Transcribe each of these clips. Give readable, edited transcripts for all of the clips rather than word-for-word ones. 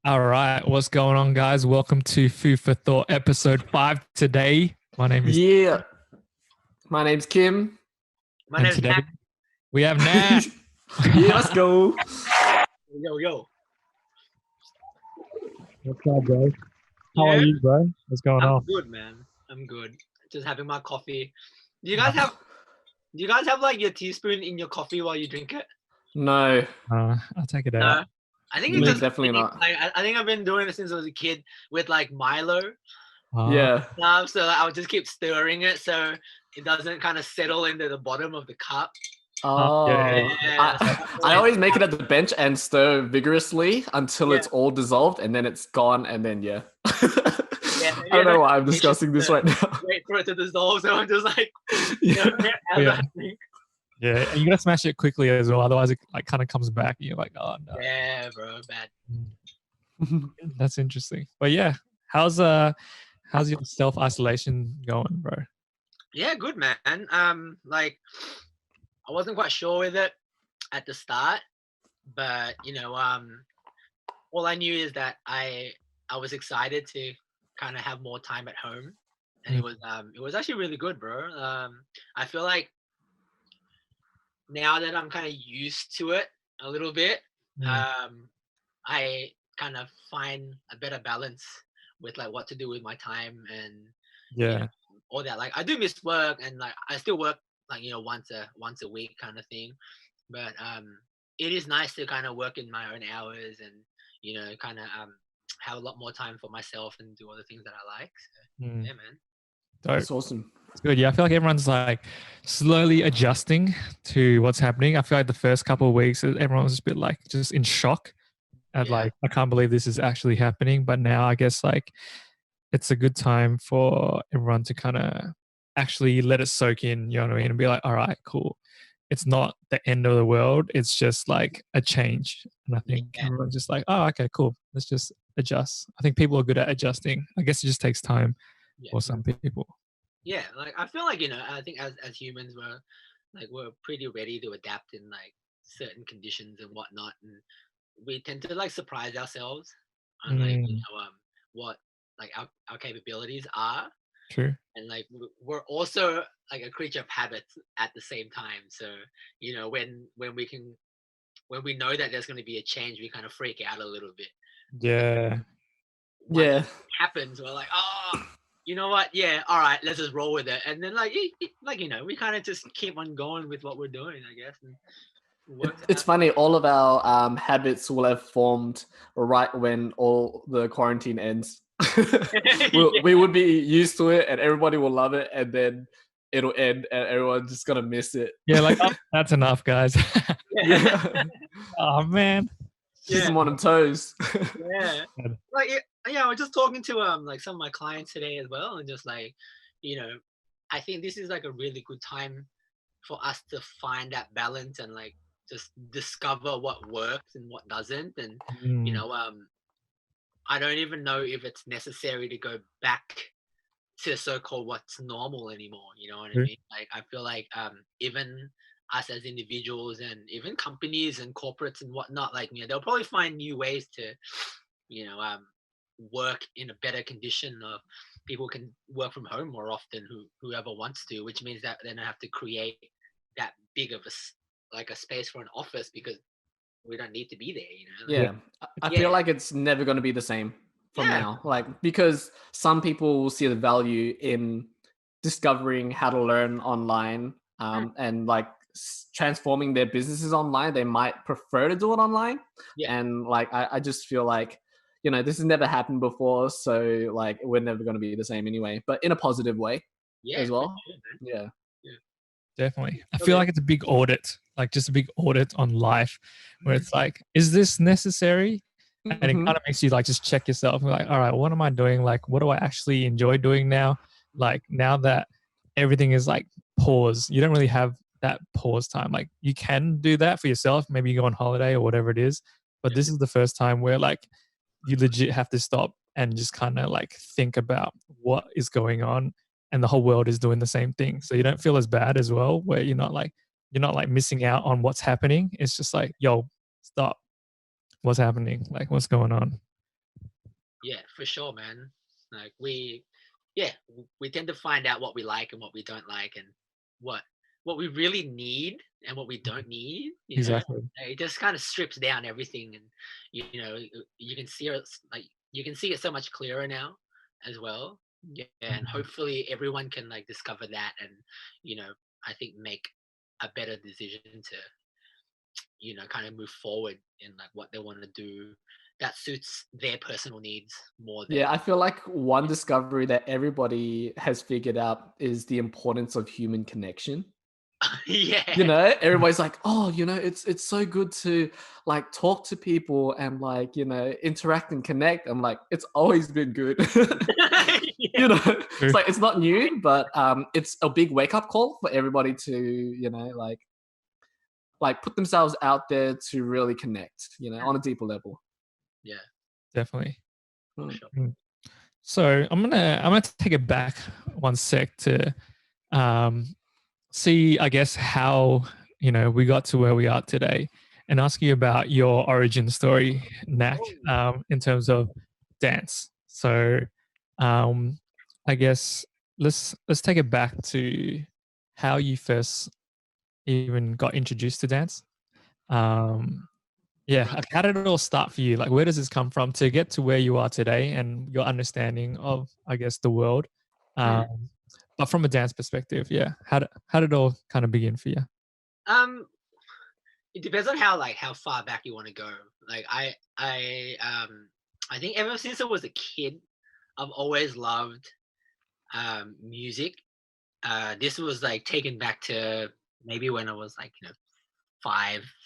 All right, what's going on, guys? Welcome to Food for Thought, episode 5 today. My name is, Yeah, my name's Kim. My and name's today Nat. we have Nat. Yeah, let's go. Yo. What's up, bro? How are Yeah, you, bro? What's going I'm on? good, man. I'm good. Just having my coffee. Do you guys have like your teaspoon in your coffee while you drink it? No, I'll take it No. out. I think no, it's just definitely not. like I think I've been doing it since I was a kid with like Milo. Yeah, So I would just keep stirring it so it doesn't kind of settle into the bottom of the cup. yeah. I always make it at the bench and stir vigorously until Yeah. it's all dissolved, and then it's gone, and then Yeah, I don't know why I'm discussing this right now. Wait for it to dissolve, so I'm just like, Yeah. Yeah. Yeah, and you gotta smash it quickly as well, otherwise it like kind of comes back and you're like, oh no. yeah, bro, bad. That's interesting. But yeah, how's your self-isolation going, bro? Yeah, good, man. Like I wasn't quite sure with it at the start, but all I knew is that I was excited to kind of have more time at home, and it was actually really good, bro. I feel like now that I'm kind of used to it a little bit, I kind of find a better balance with like what to do with my time and Yeah. all that. Like I do miss work, and like I still work like once a week kind of thing, but it is nice to kind of work in my own hours and kind of have a lot more time for myself and do all the things that I like. So, yeah, man. That's awesome. It's good. Yeah, I feel like everyone's like slowly adjusting to what's happening. I feel like the first couple of weeks, everyone was a bit like just in shock and like, I can't believe this is actually happening. But now I guess like it's a good time for everyone to kind of actually let it soak in, you know what I mean? And be like, all right, cool. It's not the end of the world. It's just like a change. And I think everyone's just like, oh, okay, cool. Let's just adjust. I think people are good at adjusting. I guess it just takes time for some people. Yeah, like I feel like I think as humans we're pretty ready to adapt in like certain conditions and whatnot, and we tend to like surprise ourselves on like what like our capabilities are. True. And like we're also like a creature of habits at the same time. So when we know that there's going to be a change, we kind of freak out a little bit. Yeah. Once it happens, we're like, oh, you know what? Yeah, all right, let's just roll with it. And then like we kind of just keep on going with what we're doing, I guess. And it's funny. All of our habits will have formed right when all the quarantine ends. We would be used to it, and everybody will love it, and then it'll end, and everyone's just gonna miss it. Yeah, like that's enough, guys. Oh man. Keep them on toes. Yeah. Like I was just talking to like some of my clients today as well, and just like, I think this is like a really good time for us to find that balance and like just discover what works and what doesn't. And I don't even know if it's necessary to go back to so-called what's normal anymore. You know what I mean? Like I feel like even us as individuals and even companies and corporates and whatnot, like they'll probably find new ways to work in a better condition of people can work from home more often, whoever wants to, which means that they don't have to create that big of a space for an office because we don't need to be there. I feel like it's never going to be the same from now, like because some people will see the value in discovering how to learn online and like transforming their businesses online. They might prefer to do it online, and like I just feel like this has never happened before, so like we're never going to be the same anyway, but in a positive way as well. Sure, Definitely. I feel like it's a big audit, like just a big audit on life where it's like, is this necessary? And it kind of makes you like just check yourself and like, all right, what am I doing? Like, what do I actually enjoy doing now? Like now that everything is like pause, you don't really have that pause time. Like you can do that for yourself. Maybe you go on holiday or whatever it is. But this is the first time where like you legit have to stop and just kind of like think about what is going on, and the whole world is doing the same thing. So you don't feel as bad as well, where you're not like missing out on what's happening. It's just like, yo, stop. What's happening? Like what's going on? Yeah, for sure, man. Like we tend to find out what we like and what we don't like, and what what we really need and what we don't need. Exactly. It just kind of strips down everything, and you can see it, like you can see it so much clearer now as well. Yeah, and Mhm. hopefully everyone can like discover that, and I think make a better decision to kind of move forward in like what they want to do that suits their personal needs more than Yeah, I feel like one discovery that everybody has figured out is the importance of human connection. yeah. Everybody's like, oh, it's so good to like talk to people and like, interact and connect. I'm like, it's always been good. Yeah. It's like it's not new, but it's a big wake up call for everybody to, like put themselves out there to really connect, on a deeper level. Yeah, Definitely. for Mm. sure. So I'm gonna take it back one sec to um, see, I guess, how we got to where we are today, and ask you about your origin story, Knack, Oh, in terms of dance. So, um, I guess let's take it back to how you first even got introduced to dance. Um, yeah, right. like, how did it all start for you? Like, where does this come from to get to where you are today and your understanding of, I guess, the world? Hmm. Um, but from a dance perspective, yeah, how did it all kind of begin for you? Um, it depends on how far back you want to go. Like I think ever since I was a kid, I've always loved music. This was like taken back to maybe when I was like 4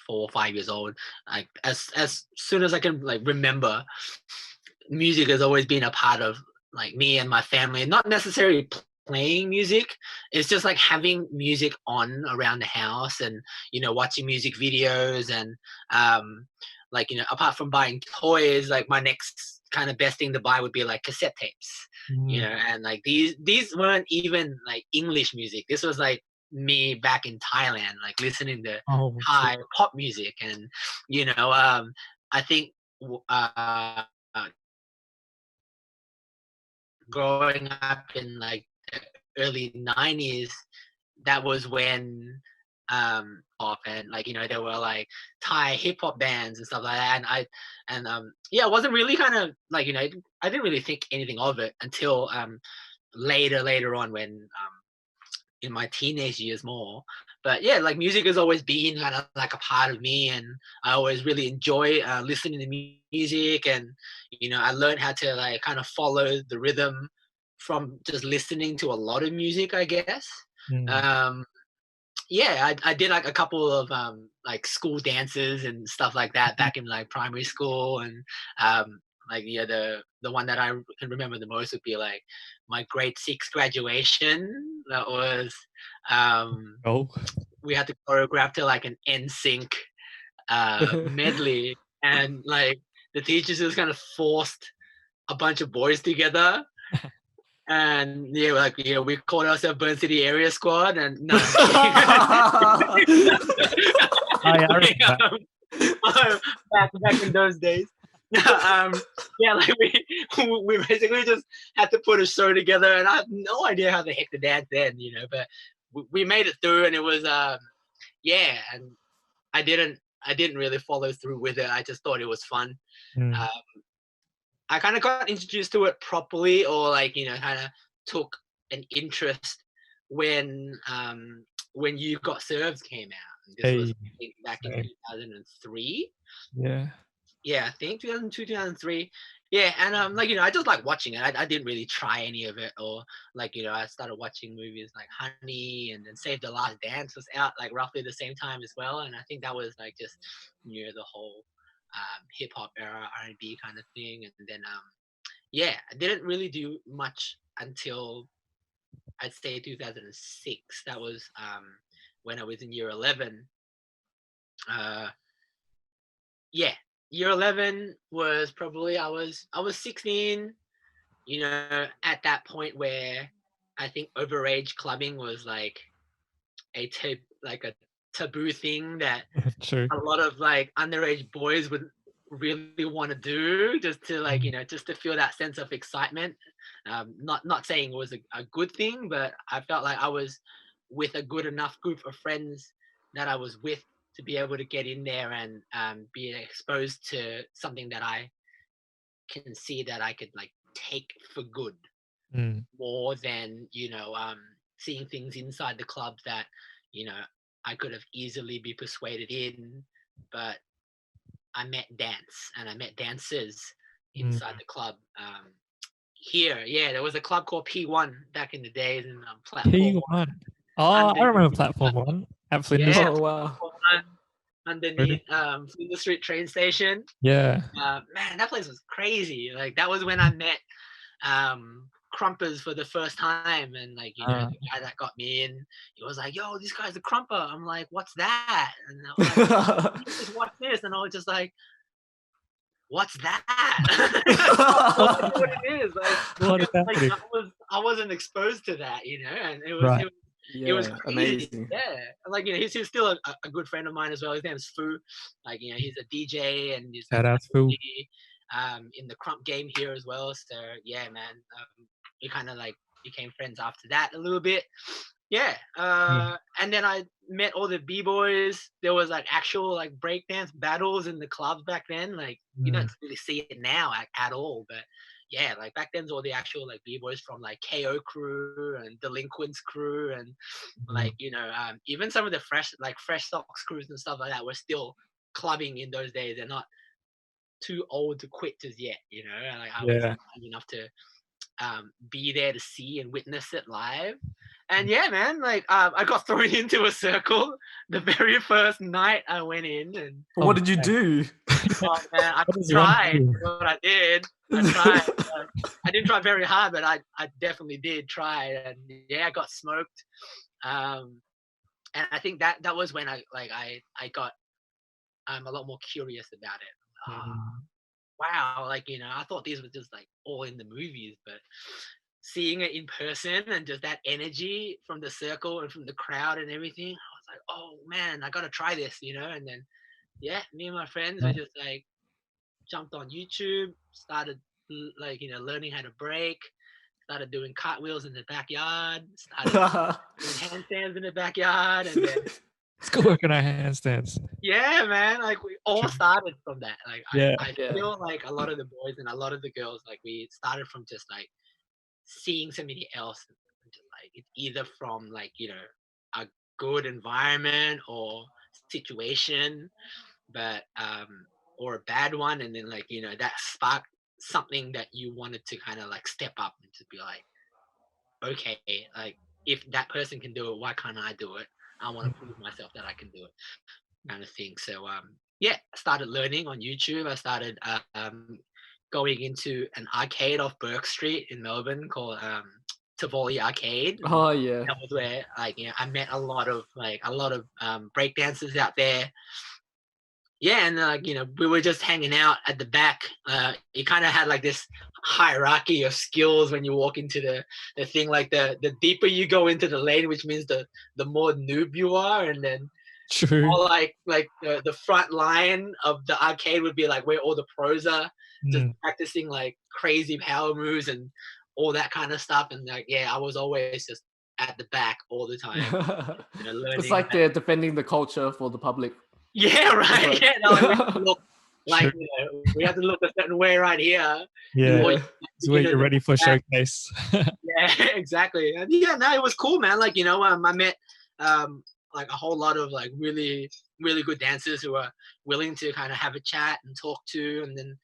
or 5 years old. Like as soon as I can like remember, music has always been a part of like me and my family. Not necessarily playing music. It's just like having music on around the house, and watching music videos, and like apart from buying toys, like my next kind of best thing to buy would be like cassette tapes. Mm. And like these weren't even like English music. This was like me back in Thailand, like listening to Oh, true. Thai pop music. And I think uh, growing up in like the early 90s, that was when pop, and like there were like Thai hip hop bands and stuff like that. And yeah, I wasn't really kind of like I didn't really think anything of it until later on, when in my teenage years more. But yeah, like music has always been kind of like a part of me, and I always really enjoy listening to music. And I learned how to like kind of follow the rhythm from just listening to a lot of music, I guess. Mm. um yeah, I did like a couple of like school dances and stuff like that back in like primary school. And like yeah, the one that I can remember the most would be like my grade 6 graduation. That was um Oh, we had to choreograph to like an NSYNC medley, and like the teachers just kind of forced a bunch of boys together. And yeah, like we called ourselves Burn City Area Squad. And no, I'm kidding. I remember Like, that. back in those days. Yeah, like we basically just had to put a show together, and I have no idea how the heck to dance then, but we made it through, and it was yeah. And I didn't really follow through with it. I just thought it was fun. Mm. Uh, I kind of got introduced to it properly, or like kind of took an interest when You Got Served came out. And this was Hey, I think, back in same. 2003. Yeah. Yeah, I think 2002, 2003. Yeah, and like I just like watching it. I didn't really try any of it, or like I started watching movies like Honey, and then Save the Last Dance was out like roughly the same time as well. And I think that was like just the whole hip hop era, R&B kind of thing. And then yeah, I didn't really do much until I'd say 2006. That was when I was in year 11. Uh, yeah, year 11 was probably I was 16. At that point where I think overage clubbing was like like a taboo thing that True. a lot of like underage boys would really want to do, just to like, just to feel that sense of excitement. Not saying it was a good thing, but I felt like I was with a good enough group of friends that I was with to be able to get in there and be exposed to something that I can see that I could like take for good, more than seeing things inside the club that I could have easily be persuaded in. But I met dance and I met dancers inside the club. Here, there was a club called P1 back in the days, and platform P1. Oh, I remember platform 1. Absolutely. Yeah, Oh wow. underneath Flinders Street train station. Yeah. Man, that place was crazy. Like that was when I met crumpers for the first time, and like the guy that got me in, he was like, "Yo, this guy's a crumper." I'm like, "What's that?" And I was like, "Just watch this," and I was just like, "What's that?" I don't know what it is. Like, I wasn't exposed to that, and it was it was crazy. Amazing. Yeah, like he's still a good friend of mine as well. His name is Fu. Like he's a DJ and he's Shout out Fu. In the crump game here as well. So yeah, man, we kind of like became friends after that a little bit. Yeah, and then I met all the b-boys. There was like actual like breakdance battles in the clubs back then. Like you don't really see it now at all, but yeah, like back then's all the actual like b-boys from like KO crew and Delinquents crew and like even some of the fresh socks crews and stuff like that were still clubbing in those days. They're not too old to quit as yet, like I was young enough to be there to see and witness it live. And yeah, man, like I got thrown into a circle the very first night I went in. And what did you do? Oh man, I tried what I did. I tried. I didn't try very hard, but I definitely did try. And yeah, I got smoked. And I think that was when I got a lot more curious about it. Wow, like I thought these were just like all in the movies, but seeing it in person and just that energy from the circle and from the crowd and everything, I was like, oh man, I gotta try this, and then yeah, me and my friends we just like jumped on YouTube, started like learning how to break, started doing cartwheels in the backyard, started doing handstands in the backyard, and then let's go work on our handstands. Yeah, man, like we all started from that. Like I feel like a lot of the boys and a lot of the girls, like we started from just like seeing somebody else, and just like it's either from like a good environment or situation, but or a bad one, and then like that sparked something that you wanted to kind of like step up and to be like, okay, like if that person can do it, why can't I do it? I want to prove myself that I can do it, kind of thing. So yeah, I started learning on YouTube. I started going into an arcade off Burke Street in Melbourne called Tivoli Arcade. Oh yeah, that was where like I met a lot of break dancers out there. Yeah, and we were just hanging out at the back. You kind of had like this hierarchy of skills when you walk into the thing. Like the deeper you go into the lane, which means the more noob you are, and then all like the front line of the arcade would be like where all the pros are, just practicing like crazy power moves and all that kind of stuff. And like I was always just at the back all the time. Learning. It's like they're defending the culture for the public. Yeah, right. Yeah, no, like, we have to look like we have to look a certain way right here. Yeah, it's where you're ready for showcase. Yeah, exactly. And yeah, no, it was cool, man. Like I met like a whole lot of like really really good dancers who are willing to kind of have a chat and talk to, and then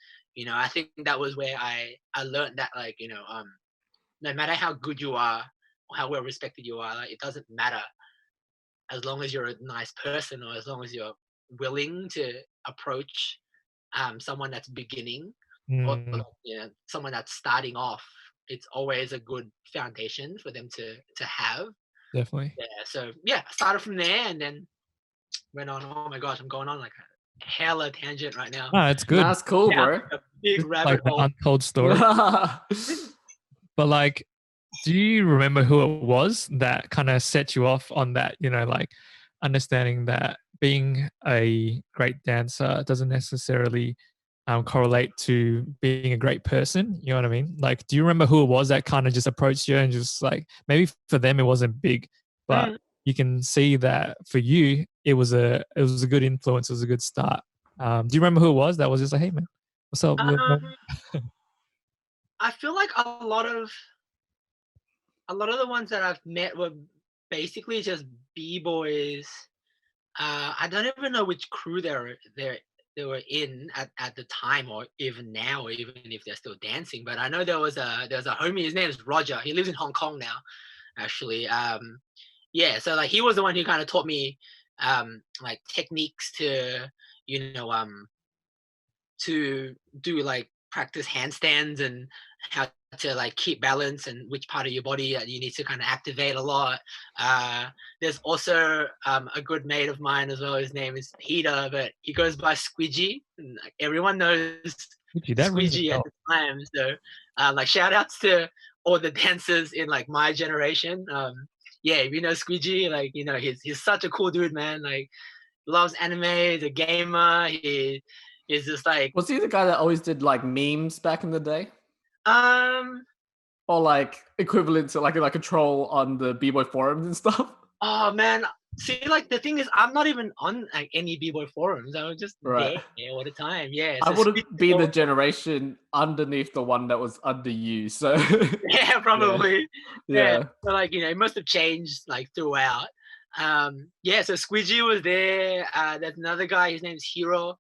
I think that was where I learned that like no matter how good you are or how well respected you are, like it doesn't matter as long as you're a nice person or as long as you're willing to approach someone that's beginning or someone that's starting off. It's always a good foundation for them to have. Definitely. Yeah. So yeah, I started from there and then went on. Oh my gosh, I'm going on like a hella tangent right now. No, it's good. That's cool, bro. A big rabbit hole. An untold story. But like, do you remember who it was that kind of set you off on that? Like understanding that being a great dancer doesn't necessarily correlate to being a great person. You know what I mean? Like, do you remember who it was that kind of just approached you and just like, maybe for them it wasn't big, but you can see that for you it was a good influence. It was a good start. Do you remember who it was that was just like, hey man, what's up? I feel like a lot of the ones that I've met were basically just b-boys. I don't even know which crew they were in at the time, or even now, or even if they're still dancing. But I know there was a homie. His name is Roger. He lives in Hong Kong now, actually. Yeah, so like he was the one who kind of taught me like techniques to, you know, to do like practice handstands and how to like keep balance and which part of your body that you need to kind of activate a lot. There's also a good mate of mine as well. His name is Peter, but he goes by Squidgy. And, like, everyone knows Squidgy at the time. So like shout outs to all the dancers in like my generation. Yeah, if you know Squidgy, like, you know, he's such a cool dude, man. Like, loves anime, he's a gamer. He's just like, was he the guy that always did like memes back in the day? um Or like equivalent to like a troll on the b-boy forums and stuff? oh man, see, like the thing is, I'm not even on like any b-boy forums. I was just Right. there all the time. Yeah, I so wouldn't be the generation underneath the one that was under you, so yeah, probably. Yeah. yeah. So like, you know, it must have changed like throughout. Yeah, so Squidgy was there. There's another guy, his name's Hiro,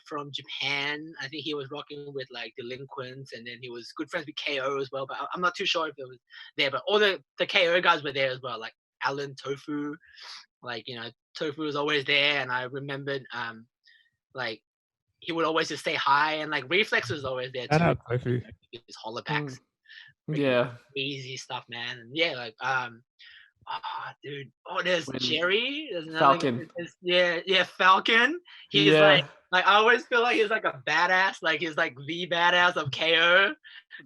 from Japan. I think he was rocking with like Delinquents, and then he was good friends with KO as well, but I'm not too sure if it was there. But all the KO guys were there as well, like Alan Tofu. Like, you know, Tofu was always there, and I remembered like he would always just say hi, and like Reflex was always there Shout too. out Tofu. His holopacks. Yeah. Easy stuff, man. And yeah, like dude. Oh, there's When Jerry. There's another Falcon. yeah, Falcon. He's Yeah. like I always feel like he's like a badass. Like he's like the badass of KO.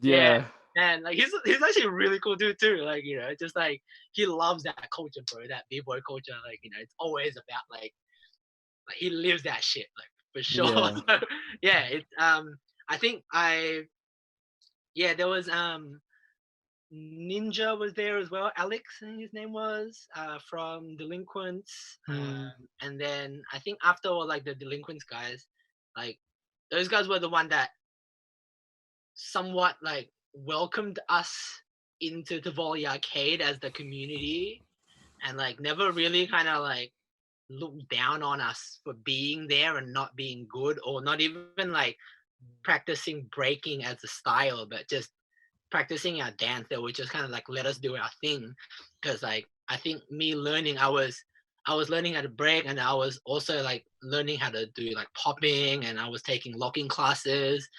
Yeah. Yeah. And like he's actually a really cool dude too. Like, you know, just like he loves that culture, bro. That b-boy culture. Like, you know, it's always about like he lives that shit, like, for sure. Yeah. So, yeah, it's I think there was Ninja was there as well. Alex, I think his name was, from Delinquents. And then I think after all, like the Delinquents guys, like those guys were the one that somewhat like welcomed us into Tivoli Arcade as the community, and like never really kind of like looked down on us for being there and not being good, or not even like practicing breaking as a style, but just practicing our dance. That would just kind of like let us do our thing. Because like I think me learning, I was learning how to break, and I was also like learning how to do like popping, and I was taking locking classes.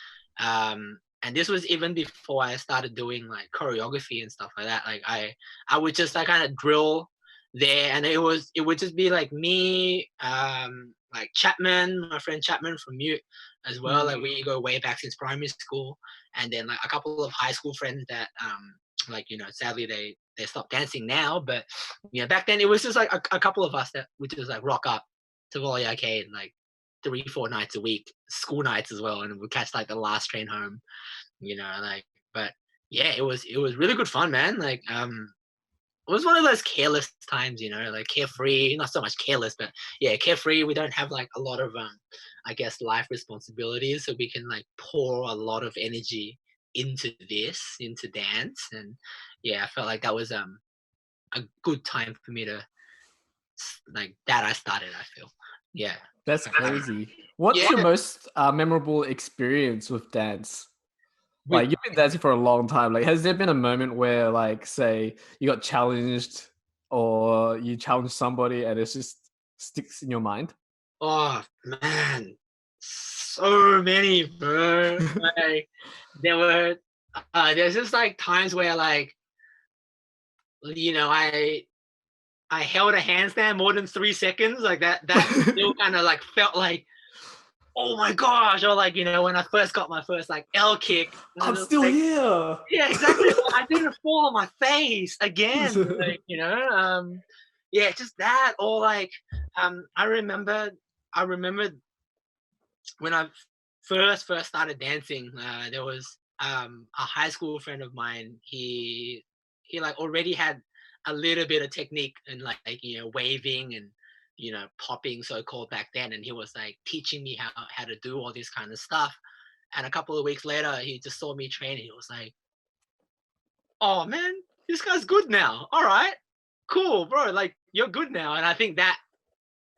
And this was even before I started doing like choreography and stuff like that. Like I would just like kind of drill there, and it would just be like me, like Chapman, my friend Chapman from Mute as well. Like we go way back since primary school, and then like a couple of high school friends that like, you know, sadly they stopped dancing now, but you know, back then it was just like a couple of us that would just like rock up to Volley Arcade like 3-4 nights a week, school nights as well, and we'd catch like the last train home, you know, like. But yeah, it was really good fun, man. Like it was one of those careless times, you know, like carefree, not so much careless, but yeah, carefree. We don't have like a lot of I guess life responsibilities, so we can like pour a lot of energy into dance. And yeah, I felt like that was a good time for me to like that I started, I feel. Yeah. That's crazy. What's your most memorable experience with dance? Like, you've been dancing for a long time. Like, has there been a moment where, like, say you got challenged or you challenged somebody and it just sticks in your mind? Oh man, so many, bro. Like there's just like times where like, you know, I held a handstand more than 3 seconds, like that still kind of like felt like, oh my gosh, or like, you know, when I first got my first like L kick, I'm still like, here. yeah, exactly. I didn't fall on my face again, like, you know, yeah, just that. Or like, I remember when I first started dancing, there was a high school friend of mine. He like already had a little bit of technique and like waving and popping, so called back then, and he was like teaching me how to do all this kind of stuff. And a couple of weeks later, he just saw me training. He was like, "Oh man, this guy's good now. All right, cool, bro. Like you're good now." And I think that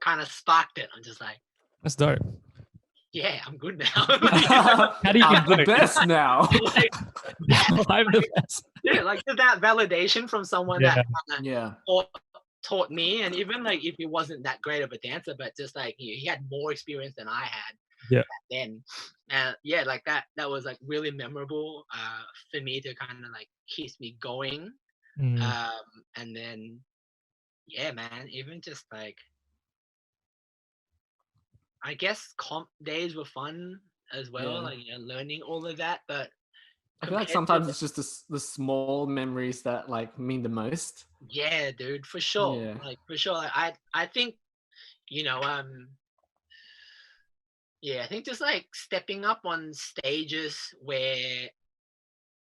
kind of sparked it. I'm just like, That's dope. yeah, I'm good now. How do you I'm get the best now. like, I'm the best. yeah, like just that validation from someone Yeah. that Yeah. taught me, and even like if he wasn't that great of a dancer, but just like he had more experience than I had Yeah. back then. And yeah, like that was like really memorable for me to kind of like keeps me going. Mm. And then yeah, man, even just like I guess comp days were fun as well, Yeah. like learning all of that. But I feel like compared to sometimes it's just the small memories that like mean the most. yeah, dude, for sure. Yeah. Like for sure. Like, I think, you know, yeah, I think just like stepping up on stages where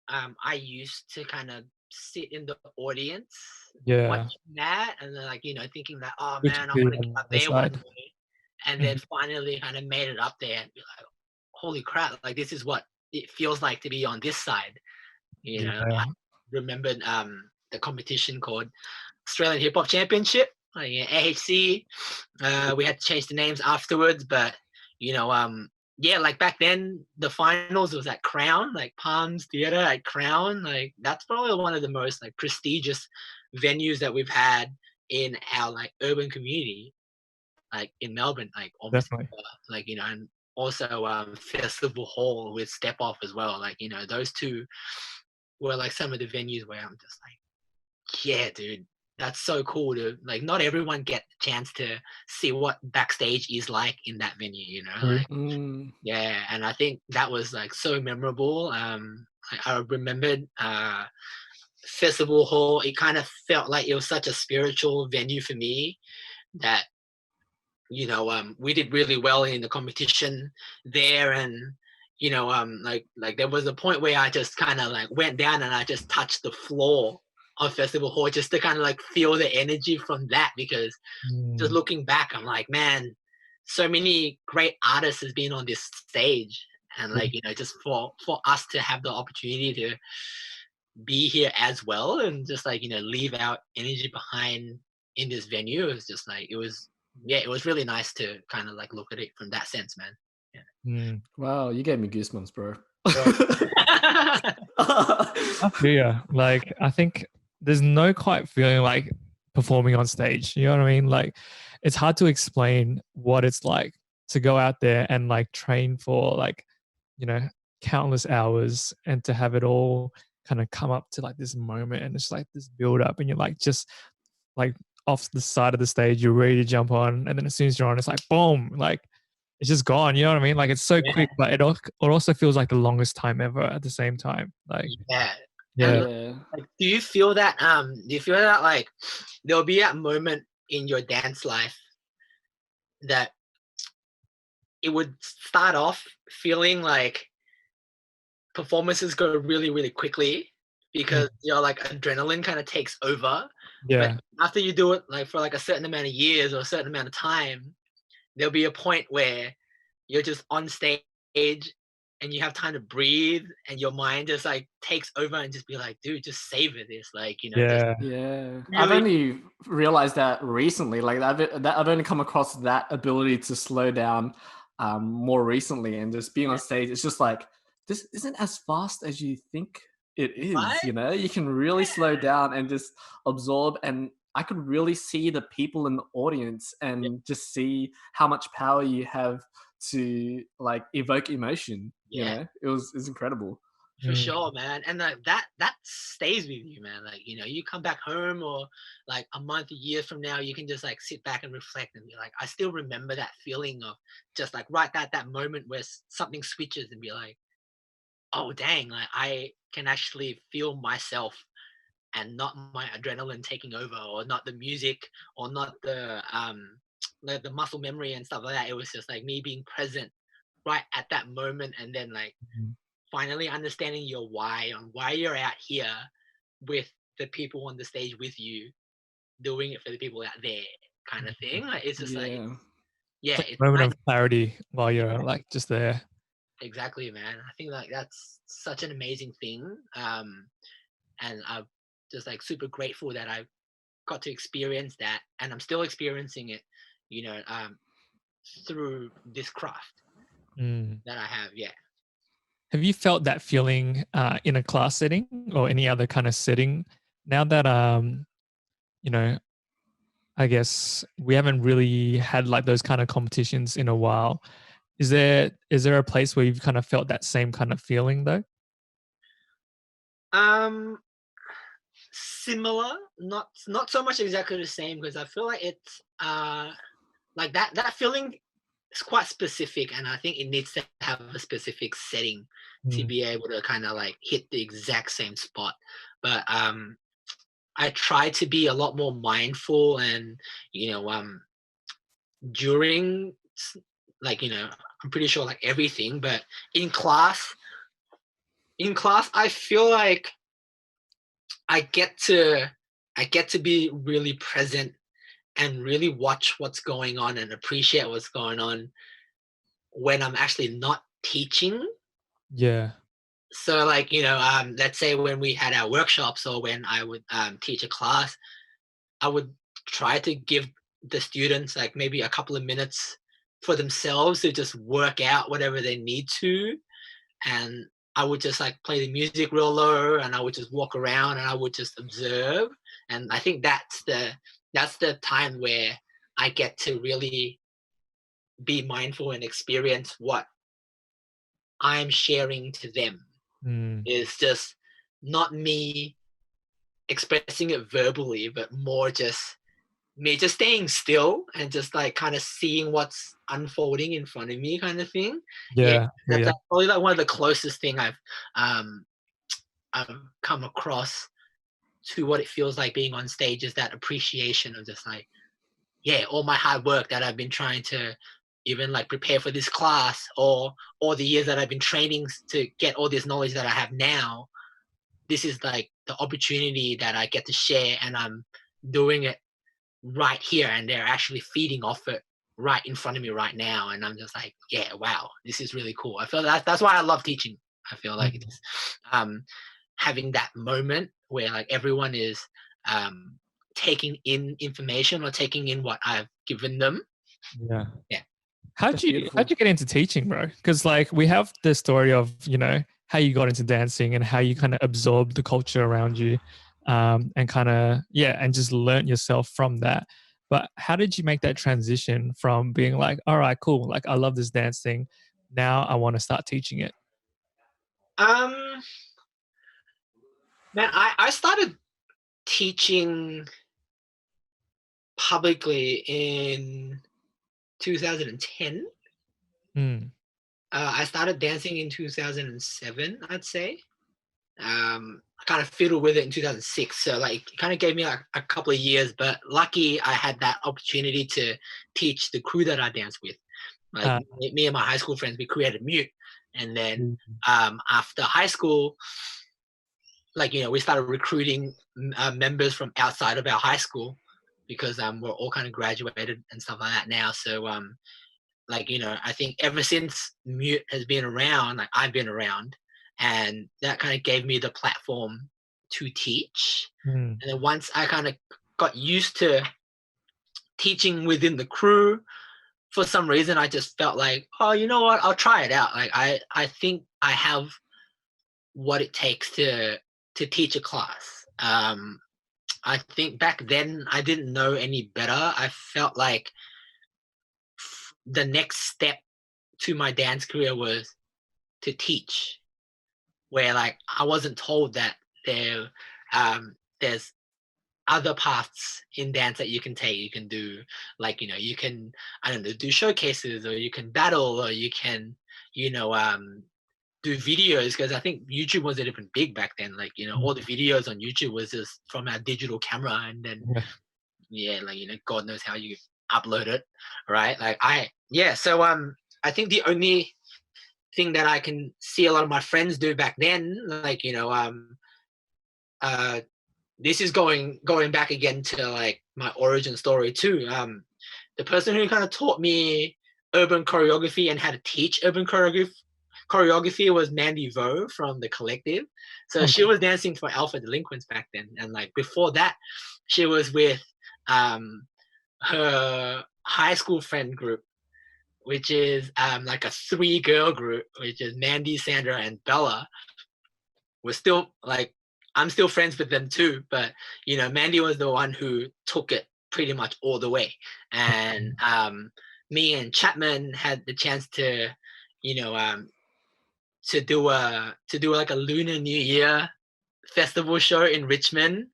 I used to kind of sit in the audience Yeah. watching that and then like, thinking that, oh Which man, I be want to get on up the there one side. day. And then finally kind of made it up there and be like, holy crap, like this is what it feels like to be on this side. Yeah. I remembered the competition called Australian Hip Hop Championship, like AHC. We had to change the names afterwards, but yeah, like back then the finals was at Crown, like Palms Theatre at Crown. Like that's probably one of the most like prestigious venues that we've had in our like urban community, like in Melbourne, like almost Definitely. like and also Festival Hall with Step Off as well. Like those two were like some of the venues where I'm just like, yeah, dude, that's so cool to like. Not everyone get the chance to see what backstage is like in that venue, True. like yeah. And I think that was like so memorable. I remembered Festival Hall. It kind of felt like it was such a spiritual venue for me that we did really well in the competition there. And like there was a point where I just kind of like went down and I just touched the floor of Festival Hall just to kind of like feel the energy from that, because just Mm. looking back I'm like, man, so many great artists has been on this stage, and like just for us to have the opportunity to be here as well and just like leave our energy behind in this venue, it was just like it was really nice to kind of like look at it from that sense, man. Mm. Wow, you gave me goosebumps, bro. I feel ya. Like I think there's no quite feeling like performing on stage. You know what I mean? Like it's hard to explain what it's like to go out there and like train for like, you know, countless hours and to have it all kind of come up to like this moment and it's like this build up and you're like just like off the side of the stage, you're ready to jump on, and then as soon as you're on, it's like boom, like it's just gone. You know what I mean? Like it's so Yeah. quick, but it also feels like the longest time ever at the same time. Like Yeah. yeah, Yeah. Like, do you feel that like there'll be that moment in your dance life that it would start off feeling like performances go really, really quickly because like adrenaline kind of takes over. But yeah, after you do it like for like a certain amount of years or a certain amount of time, there'll be a point where you're just on stage and you have time to breathe and your mind just like takes over and just be like, dude, just savor this. Like, just yeah, Yeah. I've really only realized that recently. Like I've only come across that ability to slow down more recently, and just being on stage, it's just like this isn't as fast as you think it is. right? You can really slow down and just absorb. And I could really see the people in the audience Yeah, and just see how much power you have to like evoke emotion. yeah, It's incredible. for mm, sure, man. And like that stays with you, man. Like, you come back home or like a month, a year from now, you can just like sit back and reflect and be like, I still remember that feeling of just like right that moment where something switches and be like, oh dang, like I can actually feel myself and not my adrenaline taking over, or not the music, or not the muscle memory and stuff like that. It was just like me being present right at that moment, and then like Mhm. finally understanding your why on why you're out here with the people on the stage with you, doing it for the people out there, kind of thing. Like it's just like, Yeah. yeah, It's like it's a moment nice. of clarity while you're like just there. Exactly, man. I think like that's such an amazing thing. And I'm just like super grateful that I got to experience that, and I'm still experiencing it, you know, through this craft Mm. that I have. Yeah. Have you felt that feeling in a class setting or any other kind of setting now that you know, I guess we haven't really had like those kind of competitions in a while. Is there a place where you've kind of felt that same kind of feeling though? Um, Similar, not so much exactly the same, because I feel like it's like that feeling is quite specific, and I think it needs to have a specific setting to Mm. be able to kind of like hit the exact same spot. But I try to be a lot more mindful, and you know, during like, you know, I'm pretty sure like everything, but in class, I feel like I get to I get to be really present and really watch what's going on and appreciate what's going on when I'm actually not teaching. Yeah. So like, you know, let's say when we had our workshops, or when I would teach a class, I would try to give the students like maybe a couple of minutes for themselves to just work out whatever they need to. And I would just like play the music real low, and I would just walk around and I would just observe. And I think that's the time where I get to really be mindful and experience what I'm sharing to them. Mm. Is just not me expressing it verbally, but more just me just staying still and just like kind of seeing what's unfolding in front of me, kind of thing. Yeah, Yeah. that's Yeah. like probably like one of the closest thing um I've come across to what it feels like being on stage, is that appreciation of just like, yeah, all my hard work that I've been trying to even like prepare for this class, or all the years that I've been training to get all this knowledge that I have now. This is like the opportunity that I get to share, and I'm doing it right here, and they're actually feeding off it right in front of me right now. And I'm just like, yeah, wow, this is really cool. I feel that's why I love teaching. I feel like Mm. it's having that moment where like everyone is um, taking in information or taking in what I've given them. Yeah. Yeah. How'd That's you beautiful. how'd you get into teaching, bro? Because like we have the story of, you know, how you got into dancing and how you kind of absorbed the culture around you, and kind of yeah, and just learnt yourself from that. But how did you make that transition from being like, all right, cool, like I love this dance thing, now I want to start teaching it? Um, Man, I started teaching publicly in 2010. Mm. I started dancing in 2007, I'd say. I kind of fiddled with it in 2006, so like it kind of gave me like a couple of years. But lucky I had that opportunity to teach the crew that I danced with. Like Uh, me and my high school friends, we created Mute, and then mm, after high school, like, you know, we started recruiting members from outside of our high school, because we're all kind of graduated and stuff like that now. So like, you know, I think ever since Mute has been around, like I've been around, and that kind of gave me the platform to teach. mm, And then once I kind of got used to teaching within the crew, for some reason I just felt like, oh, you know what, I'll try it out. Like I think I have what it takes to teach a class. I think back then I didn't know any better. I felt like the next step to my dance career was to teach, where like I wasn't told that there's other paths in dance that you can take. You can do, like, you know, you can, I don't know, do showcases, or you can battle, or you can, you know, do videos, because I think YouTube wasn't even big back then. Like, you know, mm, all the videos on YouTube was just from our digital camera, and then yeah. yeah, like, you know, God knows how you upload it, right? Like yeah, so I think the only thing that I can see a lot of my friends do back then, like, this is going back again to like my origin story too. The person who kind of taught me urban choreography and how to teach urban choreography was Mandy Vo from the Collective. So she was dancing for Alpha Delinquents back then, and like before that, she was with her high school friend group, which is like a 3-girl group, which is Mandy, Sandra, and Bella. We're still like, I'm still friends with them too, but Mandy was the one who took it pretty much all the way, and me and Chapman had the chance to, to do like a Lunar New Year festival show in Richmond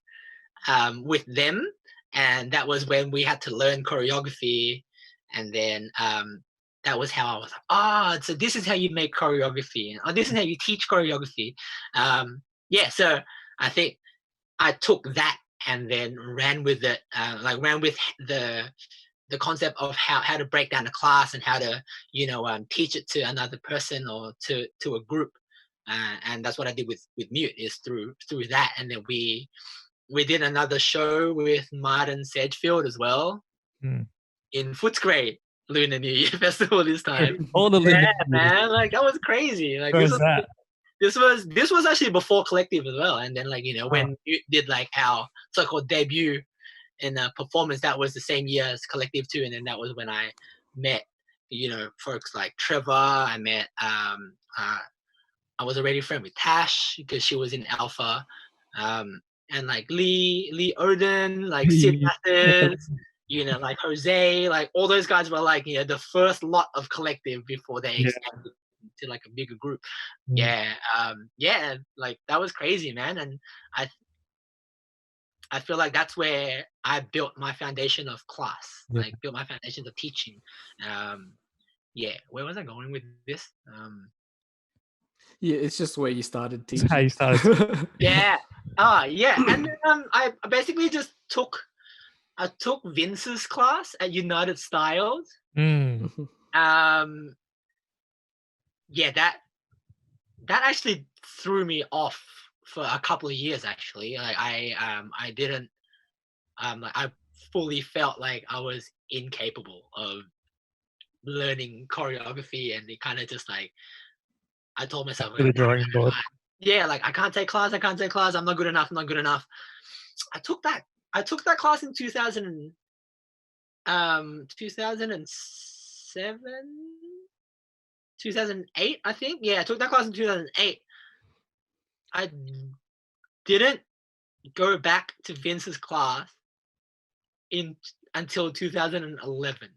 with them, and that was when we had to learn choreography, and then that was how I was like, so this is how you make choreography, and this is how you teach choreography. So I think I took that and then ran with it, ran with the concept of how to break down a class and how to teach it to another person or to a group, and that's what I did with Mute, is through that. And then we did another show with Martin Sedgefield as well in Footscray Lunar New Year Festival this time. All the man, like that was crazy. Like this was actually before Collective as well. And then when Mute did like our so-called debut in a performance, that was the same year as Collective too. And then that was when I met folks like Trevor. I met I was already friend with Tash because she was in Alpha, and like Lee Odin, like Sid Mathers, like Jose, like all those guys were like the first lot of Collective before they expanded to like a bigger group. Like that was crazy, man. And I feel like that's where I built my foundation of class, like built my foundations of teaching. Where was I going with this? It's just where you started teaching. How you started. And then I basically just took Vince's class at United Styles. That actually threw me off for a couple of years, actually. Like I didn't I fully felt like I was incapable of learning choreography, and it kind of just like I told myself, the drawing board. Like I can't take class. I'm not good enough. I took that class in 2007, 2008, I think. I took that class in 2008. I didn't go back to Vince's class until 2011,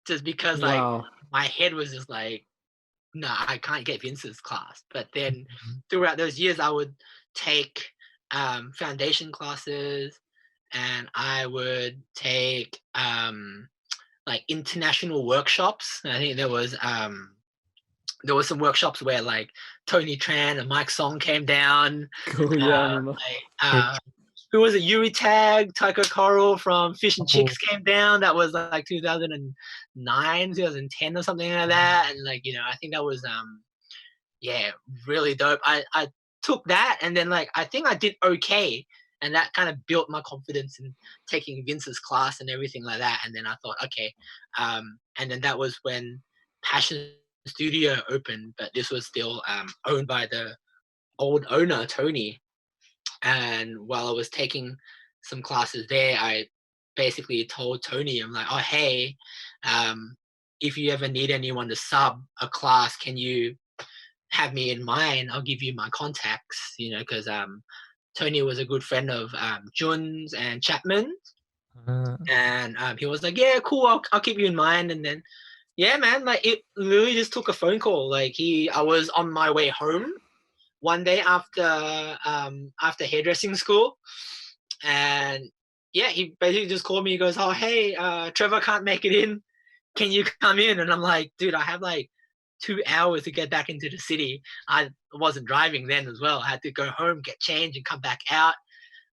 just because like my head was just like, no, I can't get Vince's class. But then throughout those years, I would take foundation classes, and I would take like international workshops. I think there was some workshops where like Tony Tran and Mike Song came down. I remember. Who was it? Yuri Tag, Taiko Coral from Fish and Chicks came down. That was like 2009, 2010 or something like that. And like, I think that was really dope. I took that, and then like I think I did okay, and that kind of built my confidence in taking Vince's class and everything like that. And then I thought, okay, and then that was when Passion Studio opened, but this was still owned by the old owner, Tony. And while I was taking some classes there, I basically told Tony, I'm like, oh, hey, if you ever need anyone to sub a class, can you have me in mind? I'll give you my contacts, because Tony was a good friend of Jun's and Chapman. And he was like, yeah, cool, I'll keep you in mind. And then, man, like it literally just took a phone call. Like I was on my way home one day after hairdressing school, and he basically just called me. He goes, oh, hey, Trevor can't make it in, can you come in? And I'm like, dude, I have like 2 hours to get back into the city. I wasn't driving then as well. I had to go home, get changed, and come back out.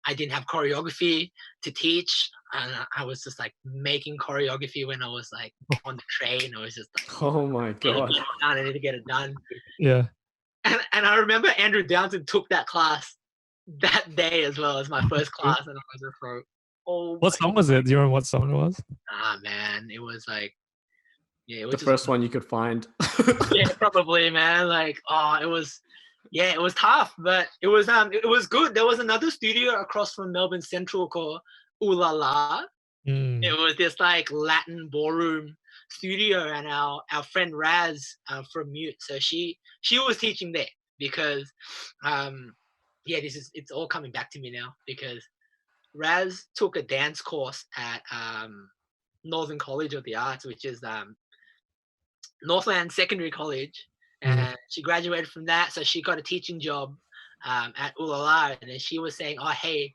I didn't have choreography to teach, and I was just like making choreography when I was like on the train. I was just like, Oh my god. I need to get it done. Yeah. And I remember Andrew Downton took that class that day as well as my first class, and I was just like, oh. What song was it? Do you remember what song it was? Ah man, it was like, yeah, it was The just, first one you could find. yeah, probably, man. Like, oh, it was, yeah, it was tough, but it was good. There was another studio across from Melbourne Central called Ooh La La. Mm. It was this like Latin ballroom studio, and our friend Raz from Mute, so she was teaching there because, yeah, it's all coming back to me now because Raz took a dance course at Northern College of the Arts, which is Northland Secondary College, and she graduated from that, so she got a teaching job at Ulala, and then she was saying, oh hey,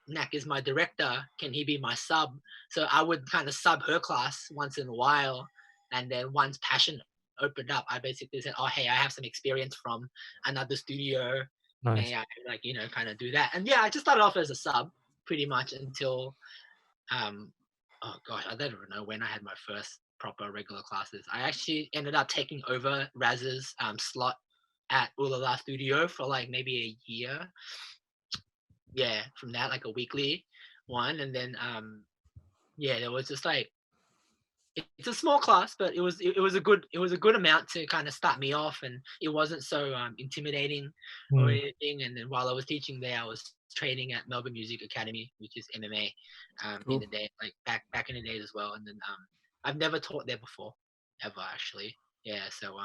Nak is my director, can he be my sub? So I would kind of sub her class once in a while, and then once Passion opened up, I basically said, oh hey, I have some experience from another studio. Nice. And I could, like, you know, kind of do that. And yeah, I just started off as a sub pretty much until oh gosh, I don't even know when I had my first proper regular classes. I actually ended up taking over Raz's slot at Ulala Studio for like maybe a year. Yeah, from that, like a weekly one. And then yeah, there was just like, it's a small class, but it was a good amount to kind of start me off, and it wasn't so intimidating or anything. And then while I was teaching there, I was training at Melbourne Music Academy, which is MMA, in the day, like back in the days as well. And then I've never taught there before, ever actually. Yeah, so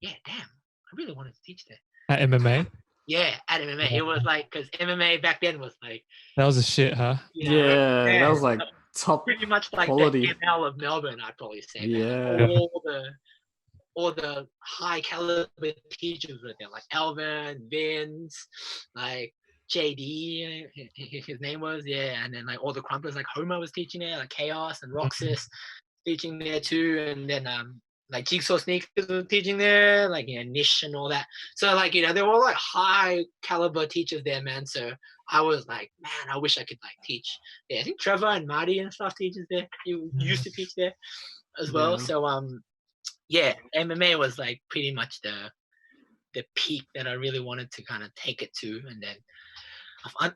yeah, damn, I really wanted to teach there. At MMA? Yeah, at MMA. It was like, because MMA back then was like, that was a shit, huh? You know, yeah, that was like top pretty much like quality. the ML of Melbourne, I'd probably say. Yeah. Man. All the high caliber teachers were there, like Alvin, Vince, like JD, his name was, yeah, and then like all the crumplers, like Homer was teaching there, like Chaos and Roxas teaching there too, and then like Jigsaw Sneakers was teaching there, like, you know, Nish and all that. So like, you know, they were all like high caliber teachers there, man. So I was like, man, I wish I could like teach. Yeah, I think Trevor and Marty and stuff teaches there. You used to teach there as well. Yeah. So yeah, MMA was like pretty much the peak that I really wanted to kind of take it to, and then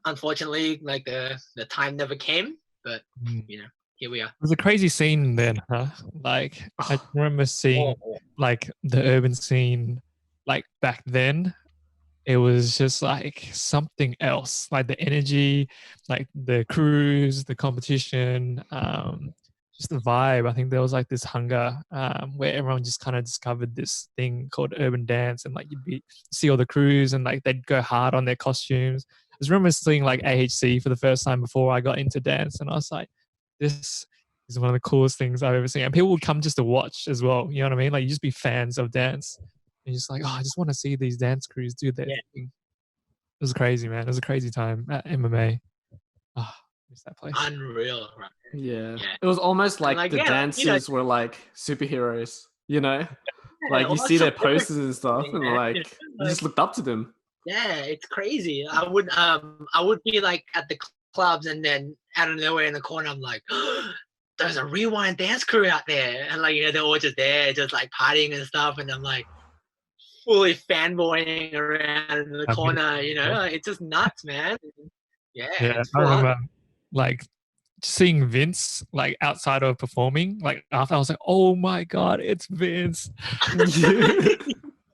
unfortunately, like the time never came. But you know, here we are. It was a crazy scene then, huh? Like I remember seeing like the urban scene, like back then. It was just like something else, like the energy, like the crews, the competition, just the vibe. I think there was like this hunger where everyone just kind of discovered this thing called urban dance, and like you'd see all the crews and like they'd go hard on their costumes. I just remember seeing like AHC for the first time before I got into dance, and I was like, this is one of the coolest things I've ever seen. And people would come just to watch as well. You know what I mean? Like you just be fans of dance. And you're just like, oh, I just want to see these dance crews do their thing. It was crazy, man. It was a crazy time at MMA. Oh, miss that place. Unreal, right? Yeah. It was almost like the dancers were like superheroes, you know? Like you see their posters and stuff, and like you just looked up to them. Yeah, it's crazy. I would be like at the clubs, and then out of nowhere in the corner, I'm like, there's a Rewind dance crew out there, and like, you know, they're all just there, just like partying and stuff, and I'm like fully fanboying around in the corner, you know, like, it's just nuts, man. Yeah, I remember like seeing Vince like outside of performing, like after I was like, oh my god, it's Vince.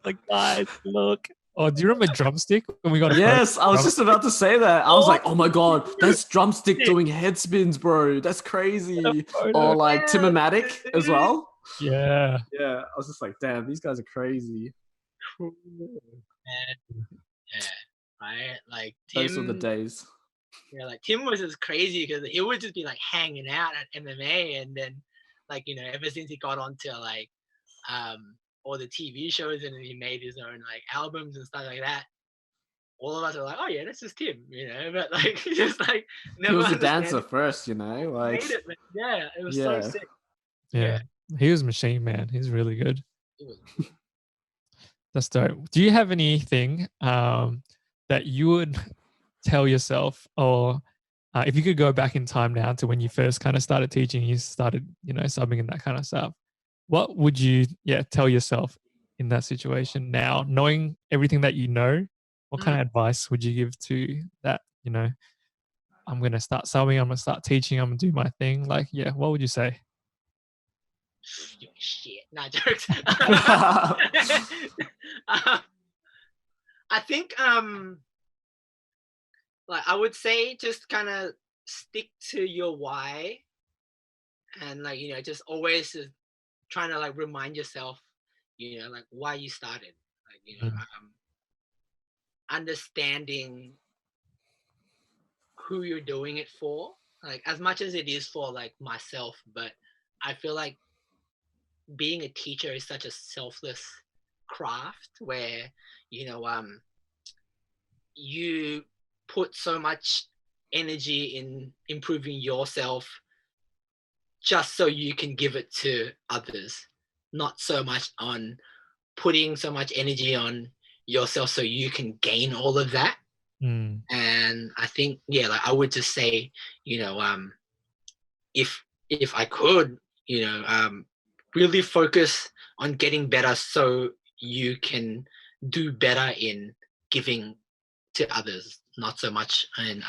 Like, guys, look. Oh, do you remember Drumstick when we got? Yes, I was just about to say that. I was like, oh my god, that's Drumstick doing head spins, bro. That's crazy. Or like Timmatic as well. Yeah. Yeah, I was just like, damn, these guys are crazy. Man. Yeah, right. Like Tim, those were the days. Yeah, like Tim was just crazy because he would just be like hanging out at MMA, and then like, you know, ever since he got onto like all the TV shows, and then he made his own like albums and stuff like that, all of us are like, oh yeah, that's just Tim, you know. But like, just like never. He was a dancer first, you know. Like, made it, yeah, it was so sick. Yeah, he was machine, man. He's really good. That's dope. Do you have anything that you would tell yourself, or if you could go back in time now to when you first kind of started teaching, you started, subbing and that kind of stuff, what would you, tell yourself in that situation now, knowing everything that you know? What kind of advice would you give to that, I'm going to start subbing, I'm going to start teaching, I'm going to do my thing? Like, what would you say? Shit, not jokes. I think like I would say just kind of stick to your why, and like just always just trying to like remind yourself like why you started, like understanding who you're doing it for, like as much as it is for like myself, but I feel like being a teacher is such a selfless craft where you put so much energy in improving yourself just so you can give it to others, not so much on putting so much energy on yourself so you can gain all of that. And I think like I would just say if I could really focus on getting better so you can do better in giving to others, not so much and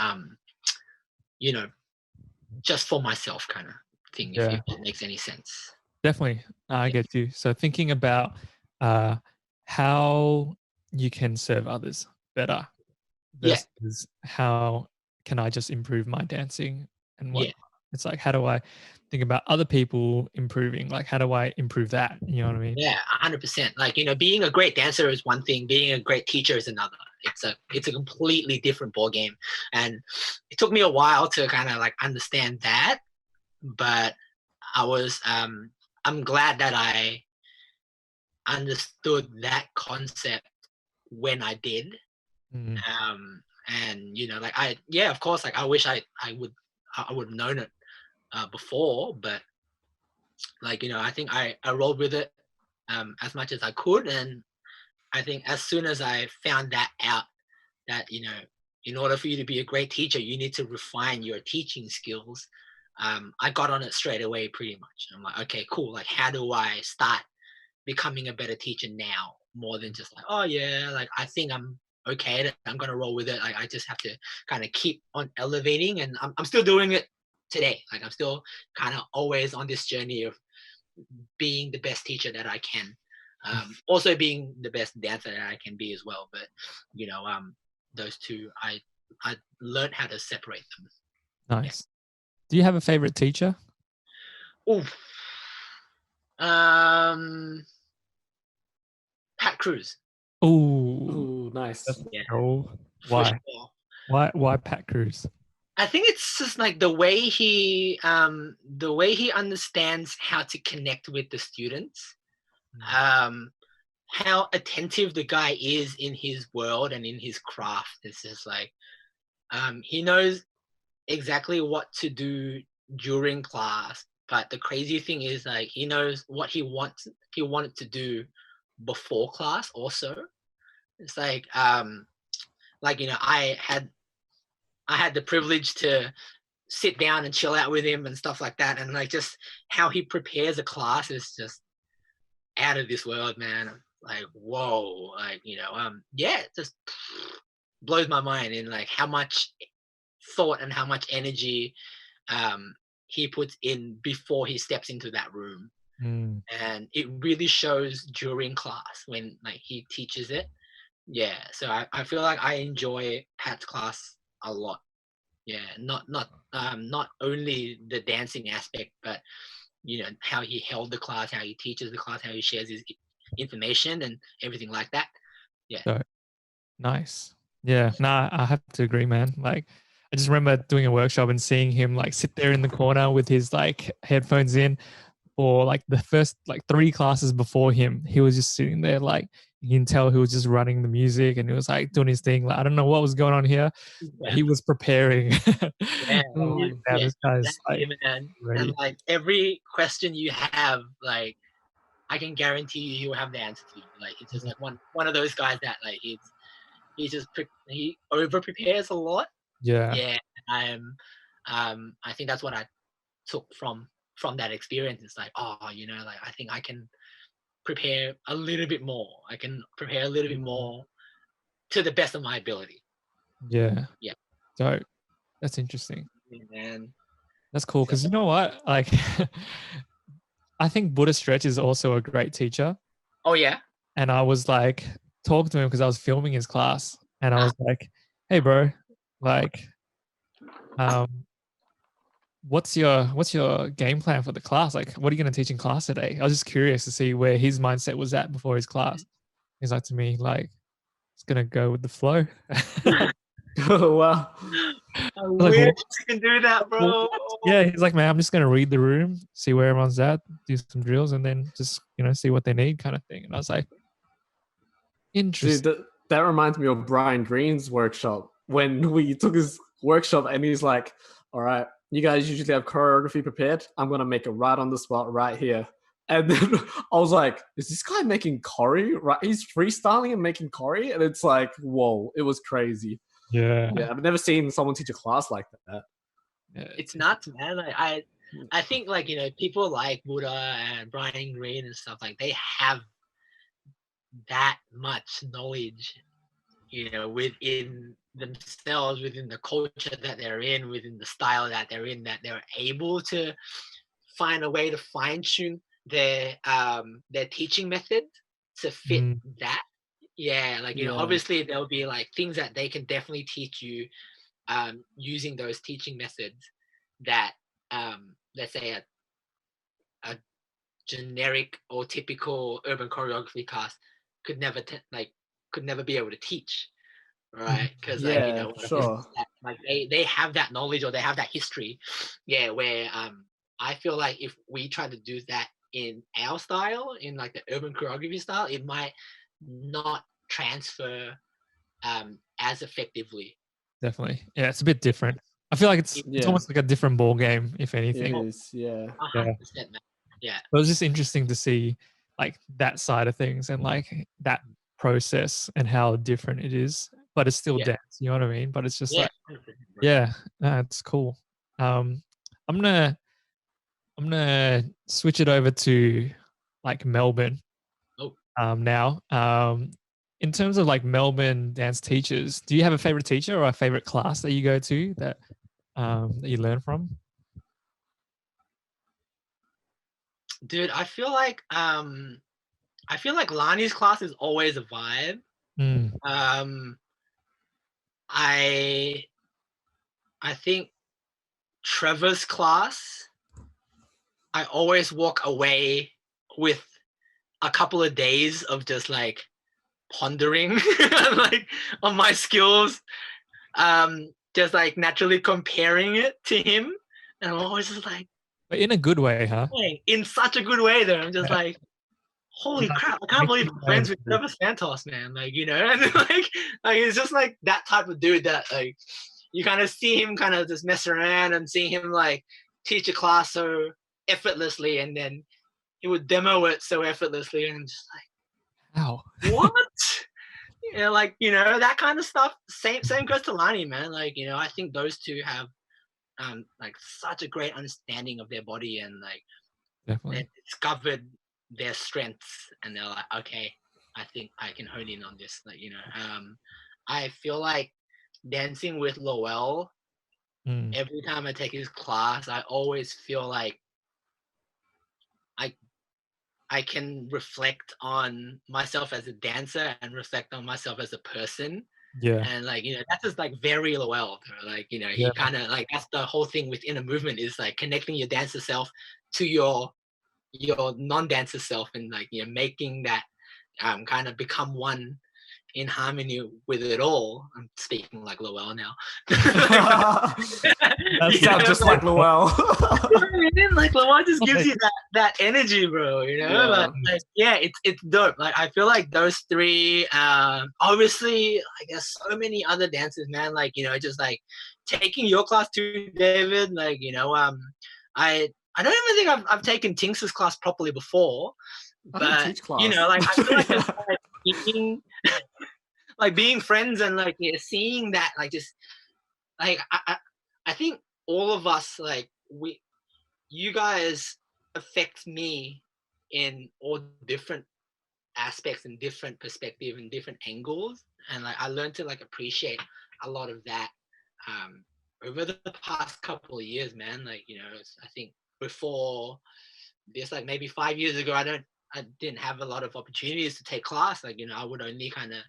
just for myself kind of thing, if it makes any sense. Definitely. I get you. So thinking about how you can serve others better versus how can I just improve my dancing and what it's like, how do I think about other people improving? Like, how do I improve that? You know what I mean? Yeah, 100%. Like, being a great dancer is one thing, being a great teacher is another. It's a completely different ball game. And it took me a while to kind of like understand that, but I'm glad that I understood that concept when I did. And like of course, like I wish I would have known it before, but like I think I rolled with it as much as I could. And I think as soon as I found that out, that in order for you to be a great teacher, you need to refine your teaching skills. I got on it straight away pretty much. I'm like, okay, cool, like how do I start becoming a better teacher now, more than just like, oh yeah, like I think I'm okay at it, I'm gonna roll with it. Like I just have to kind of keep on elevating, and I'm still doing it today. Like I'm still kind of always on this journey of being the best teacher that I can, also being the best dancer that I can be as well. But those two, I learned how to separate them. Nice. Do you have a favorite teacher? Oof. Pat Cruz. Ooh, nice. Oh, why? Sure. Why Pat Cruz? I think it's just like the way he understands how to connect with the students, how attentive the guy is in his world and in his craft. It's just like he knows exactly what to do during class, but the crazy thing is like he knows what he wanted to do before class also. It's like I had the privilege to sit down and chill out with him and stuff like that, and like just how he prepares a class is just out of this world, man. Like whoa, like it just blows my mind in like how much thought and how much energy he puts in before he steps into that room. And it really shows during class when like he teaches it. So I feel like I enjoy Pat's class a lot. Not only the dancing aspect, but how he held the class, how he teaches the class, how he shares his information and everything like that. So, nice. Nah, I have to agree, man. Like I just remember doing a workshop and seeing him like sit there in the corner with his like headphones in for like the first like 3 classes before him. He was just sitting there, like you can tell he was just running the music and he was like doing his thing. Like I don't know what was going on here, but he was preparing. This guy's like ready. And like every question you have, like I can guarantee you he'll have the answer to. Like it's just like one of those guys that like he over prepares a lot. Yeah. Yeah, I think that's what I took from that experience. It's like, oh, like I think I can prepare a little bit more. I can prepare a little bit more to the best of my ability. Yeah. Yeah. So that's interesting. And That's cool because you know what? Like, I think Buddha Stretch is also a great teacher. oh yeah. And I was like, talking to him because I was filming his class, and I was like, "Hey, bro, like, what's your game plan for the class? Like, what are you going to teach in class today?" I was just curious to see where his mindset was at before his class. He's like to me, like, "It's gonna go with the flow." Oh wow. I wish you can do that, bro. Yeah, he's like, "Man, I'm just gonna read the room, see where everyone's at, do some drills, and then just see what they need," kind of thing. And I was like, interesting. Dude, that reminds me of Brian Green's workshop when we took his workshop and he's like, all right, you guys usually have choreography prepared. I'm going to make it right on the spot right here. And then I was like, is this guy making choreo? Right? He's freestyling and making choreo? And it's like, whoa, it was crazy. Yeah. Yeah, I've never seen someone teach a class like that. Yeah, it's nuts, man. Like I think like, people like Buddha and Brian Green and stuff, like they have that much knowledge, within themselves, within the culture that they're in, within the style that they're in, that they're able to find a way to fine tune their teaching method to fit that. Yeah, like obviously there'll be like things that they can definitely teach you using those teaching methods that let's say a generic or typical urban choreography class could never be able to teach, right? Because sure. like they have that knowledge or they have that history, where I feel like if we try to do that in our style, in like the urban choreography style, it might not transfer as effectively. Definitely. Yeah, it's a bit different. I feel like it's almost like a different ball game, if anything. It is, yeah. 100%, man. Yeah. It was just interesting to see like that side of things and like that process and how different it is. But it's still dance, you know what I mean? But it's just like, it's cool. I'm gonna switch it over to like Melbourne. Now. In terms of like Melbourne dance teachers, do you have a favorite teacher or a favorite class that you go to that you learn from? Dude, I feel like Lani's class is always a vibe. I think Trevor's class, I always walk away with a couple of days of just like pondering like on my skills, just like naturally comparing it to him, and I'm always just like, but in a good way, huh? In such a good way though. I'm just like, holy crap, I can't believe I'm friends with Trevor Santos, man. Like, and like it's just like that type of dude that like you kind of see him kind of just mess around and see him like teach a class so effortlessly, and then he would demo it so effortlessly, and I'm just like, wow, what? Like, that kind of stuff. Same goes to Lani, man. Like, I think those two have like such a great understanding of their body, and like they've discovered their strengths, and they're like, okay, I think I can hone in on this. Like, I feel like dancing with Lowell, every time I take his class, I always feel like I can reflect on myself as a dancer and reflect on myself as a person. Yeah. And like, that's just like very Lowell. Like, he kind of like, that's the whole thing with inner movement, is like connecting your dancer self to your non-dancer self, and like, making that kind of become one in harmony with it all. I'm speaking like Lowell now. That sounds just like Lowell. Like Lowell just gives you that energy, bro. But like, it's dope. Like, I feel like those three. Obviously, like there's so many other dancers, man. Like, just like taking your class too, David. Like, I don't even think I've taken Tinks's class properly before. But I don't teach class. like I feel like it's like teaching. like being friends and like seeing that like just like I think all of us like you guys affect me in all different aspects and different perspective and different angles, and like I learned to like appreciate a lot of that over the past couple of years, man. Like I think before this, like maybe 5 years ago, I didn't have a lot of opportunities to take class. Like I would only kind of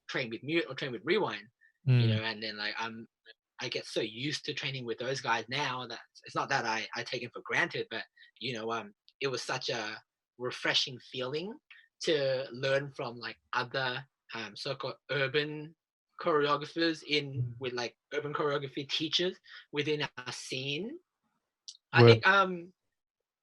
train with mute or train with rewind, and then like I get so used to training with those guys now that it's not that I take it for granted, but it was such a refreshing feeling to learn from like other so-called urban choreographers with like urban choreography teachers within our scene. I think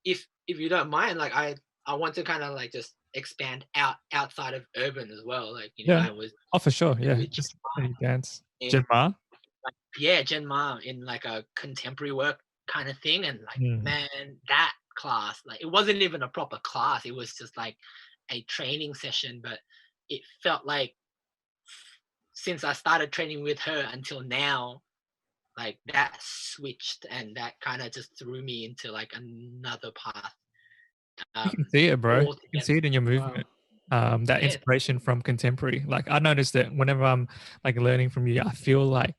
if you don't mind, like I want to kind of like just expand outside of urban as well. Like I was for sure, just any dance. Genma? Yeah, Genma in like a contemporary work kind of thing, and like man, that class, like it wasn't even a proper class, it was just like a training session, but it felt like since I started training with her until now, like that switched and that kind of just threw me into like another path. You can see it, bro. You can see it in your movement. That Yeah. inspiration from contemporary. Like I noticed that whenever I'm like learning from you, I feel like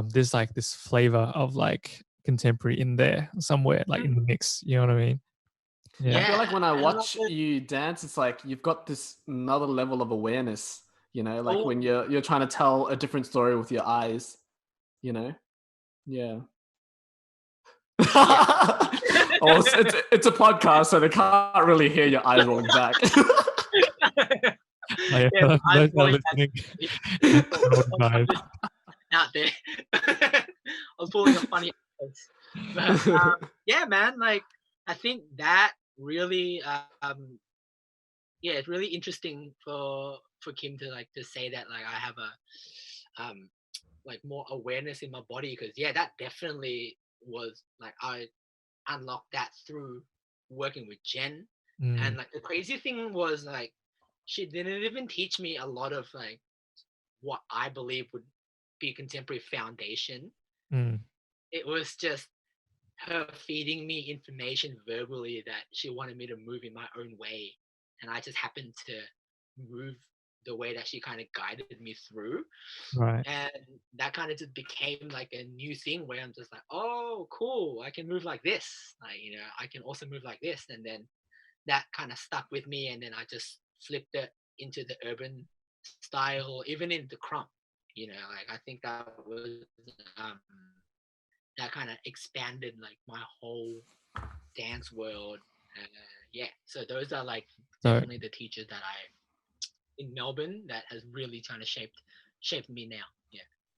there's like this flavor of like contemporary in there somewhere, like in the mix. You know what I mean? I feel like when I watch you dance, it's like you've got this another level of awareness. Like when you're trying to tell a different story with your eyes. Yeah. Oh, it's a podcast, so they can't really hear your eyes rolling back. Out there. I was pulling a funny but, yeah, man, like I think that really it's really interesting for Kim to like to say that like I have a like more awareness in my body, because that definitely was like I unlocked that through working with Jen. And like the crazy thing was like she didn't even teach me a lot of like what I believe would be contemporary foundation. It was just her feeding me information verbally that she wanted me to move in my own way, and I just happened to move the way that she kind of guided me through. Right. And that kind of just became like a new thing where I'm just like, oh cool, I can move like this, like I can also move like this. And then that kind of stuck with me, and then I just flipped it into the urban style, even in the crump. Like I think that was that kind of expanded like my whole dance world. So those are like definitely the teachers that I in Melbourne that has really kind of shaped me now.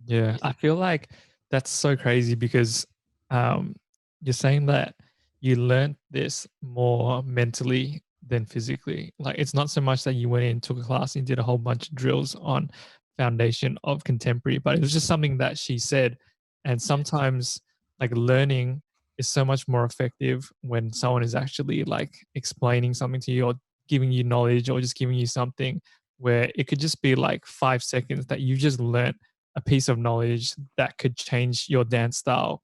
Yeah, I feel like that's so crazy because you're saying that you learned this more mentally than physically. Like it's not so much that you went in, took a class and did a whole bunch of drills on foundation of contemporary, but it was just something that she said. And sometimes like learning is so much more effective when someone is actually like explaining something to you or giving you knowledge or just giving you something where it could just be like 5 seconds that you just learnt a piece of knowledge that could change your dance style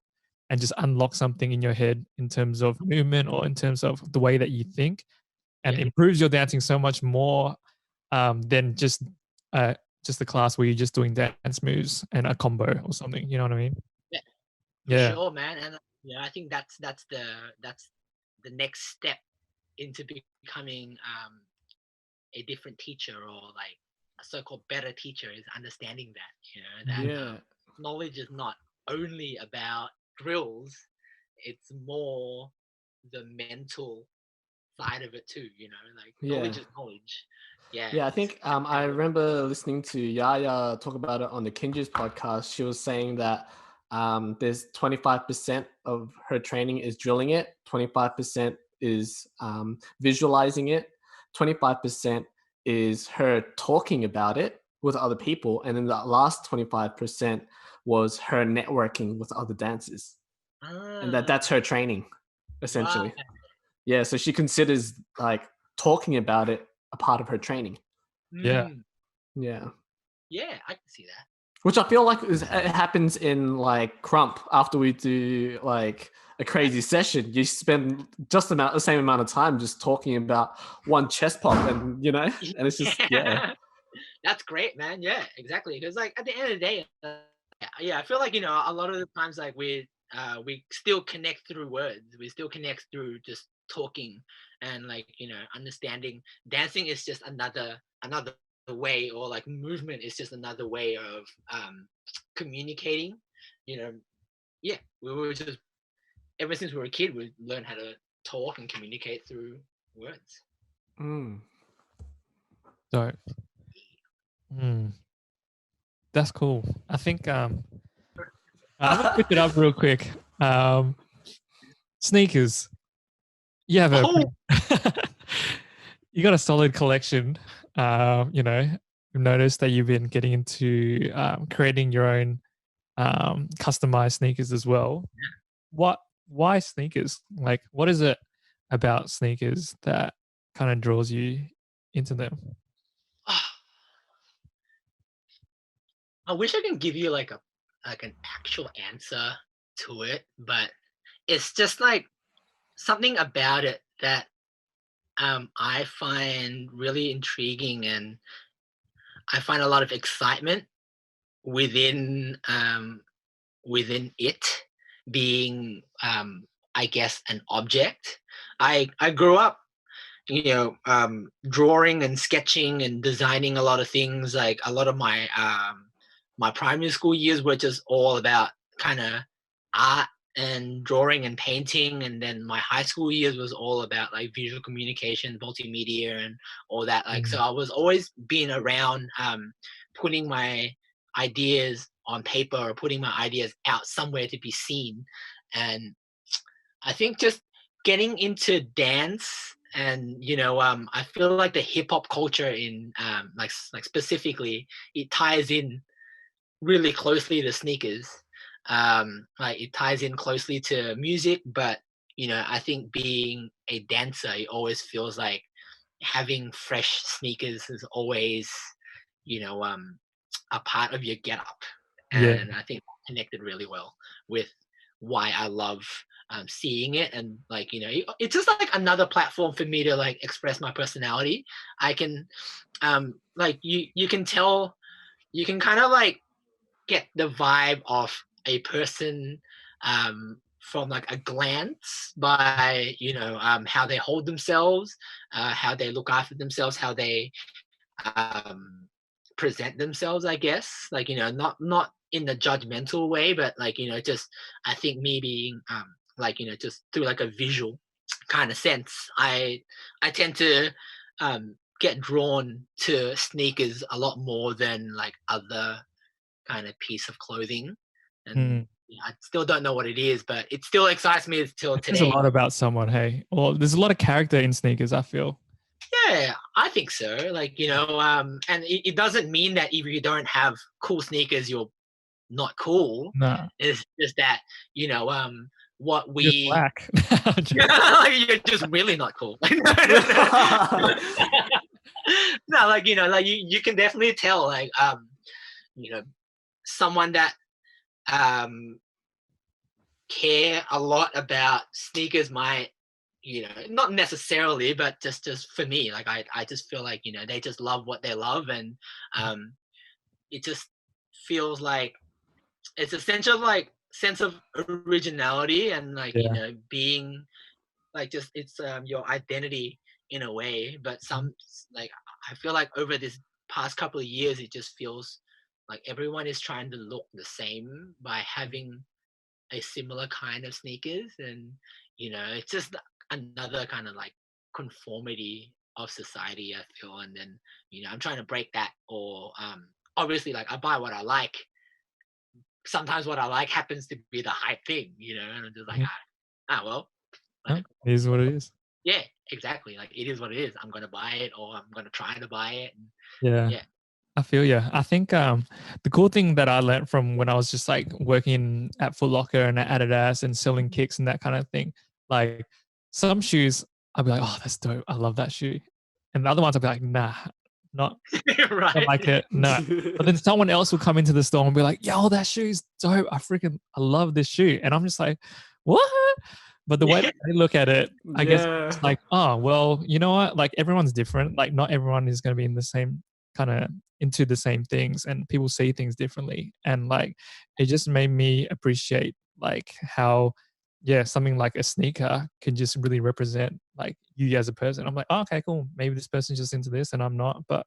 and just unlock something in your head in terms of movement or in terms of the way that you think, and improves your dancing so much more than just the class where you're just doing dance moves and a combo or something. You know what I mean? For sure, man. And I think that's the next step into becoming a different teacher, or like a so-called better teacher, is understanding that that knowledge is not only about drills, it's more the mental side of it too, like knowledge is knowledge. I think I remember listening to Yaya talk about it on the Kinj's podcast. She was saying that there's 25% of her training is drilling it, 25% is visualizing it, 25% is her talking about it with other people, and then the last 25% was her networking with other dancers. And that's her training, essentially. Wow. So she considers like talking about it a part of her training. Yeah. Yeah. Yeah, I can see that. Which I feel like it happens in like Crump after we do like a crazy session. You spend just the same amount of time just talking about one chest pop, and and it's just That's great, man. Yeah, exactly. Because like at the end of the day, yeah, I feel like a lot of the times like we still connect through words. We still connect through just talking and like understanding. Dancing is just another way, or like movement is just another way of communicating. You know, yeah, we were just ever since we were a kid, we learned how to talk and communicate through words. So, that's cool. I think I'm gonna pick it up real quick. Sneakers. You have you got a solid collection. We've noticed that you've been getting into creating your own customized sneakers as well. Why sneakers? Like, what is it about sneakers that kind of draws you into them? I wish I can give you like an actual answer to it, but it's just like something about it that I find really intriguing, and I find a lot of excitement within within it being I guess an object. I grew up drawing and sketching and designing a lot of things. Like a lot of my primary school years were just all about kind of art and drawing and painting, and then my high school years was all about like visual communication, multimedia, and all that. Like, so I was always being around putting my ideas on paper or putting my ideas out somewhere to be seen. And I think just getting into dance, and I feel like the hip hop culture in like specifically, it ties in really closely to sneakers. Like it ties in closely to music, but I think being a dancer, it always feels like having fresh sneakers is always you know um a part of your get up. Yeah. And I think that connected really well with why I love seeing it. And like it's just like another platform for me to like express my personality. I can like you can tell, you can kind of like get the vibe of a person from like a glance by how they hold themselves, how they look after themselves, how they um, present themselves, I guess. Like not in the judgmental way, but like just I think me being like just through like a visual kind of sense, I tend to get drawn to sneakers a lot more than like other kind of piece of clothing. And I still don't know what it is, but it still excites me till There's a today. lot about someone, hey. Well, there's a lot of character in sneakers, I feel. Yeah, I think so. Like, and it doesn't mean that if you don't have cool sneakers, you're not cool. Nah. It's just that, what You're we black. like, you're just really not cool. No, like, like you can definitely tell, like, someone that care a lot about sneakers might not necessarily, but just for me, like I just feel like they just love what they love. And it just feels like it's a sense of originality, and like being like just it's your identity in a way. But like I feel like over this past couple of years, it just feels like everyone is trying to look the same by having a similar kind of sneakers. And it's just another kind of like conformity of society, I feel. And then I'm trying to break that. Or obviously, like, I buy what I like. Sometimes what I like happens to be the hype thing, and I'm just like, well, it is what it is. yeah, exactly, like it is what it is. I'm gonna buy it, or I'm gonna try to buy it. And Yeah. I feel you. I think the cool thing that I learned from when I was just like working at Foot Locker and at Adidas and selling kicks and that kind of thing, like some shoes I'd be like, oh, that's dope. I love that shoe. And the other ones I'd be like, nah, not Right. like it. No. But then someone else will come into the store and be like, yo, that shoe's dope. I love this shoe. And I'm just like, what? But the way that they look at it, I guess it's like, oh, well, you know what? Like everyone's different. Like not everyone is going to be in the same kind of into the same things, and people see things differently. And like, it just made me appreciate like how, yeah, something like a sneaker can just really represent like you as a person. I'm like, oh, okay, cool. Maybe this person's just into this and I'm not, but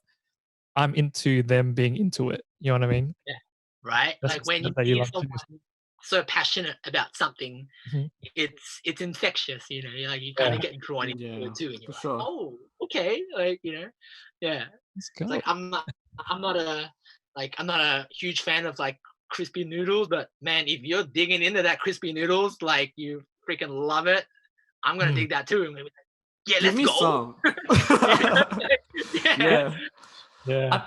I'm into them being into it. You know what I mean? Yeah. Right. That's Like just when you that you see love someone shoes. so passionate about something, Mhm. it's infectious, you know, like you Yeah. kind of get drawn into it too, and you're like, oh, okay, like, you know, yeah. Let's It's go. like I'm not a huge fan of like crispy noodles, but man, if you're digging into that crispy noodles, like you freaking love it, I'm gonna dig that too. And be like, yeah, Give let's me go. some. Yeah. Yeah.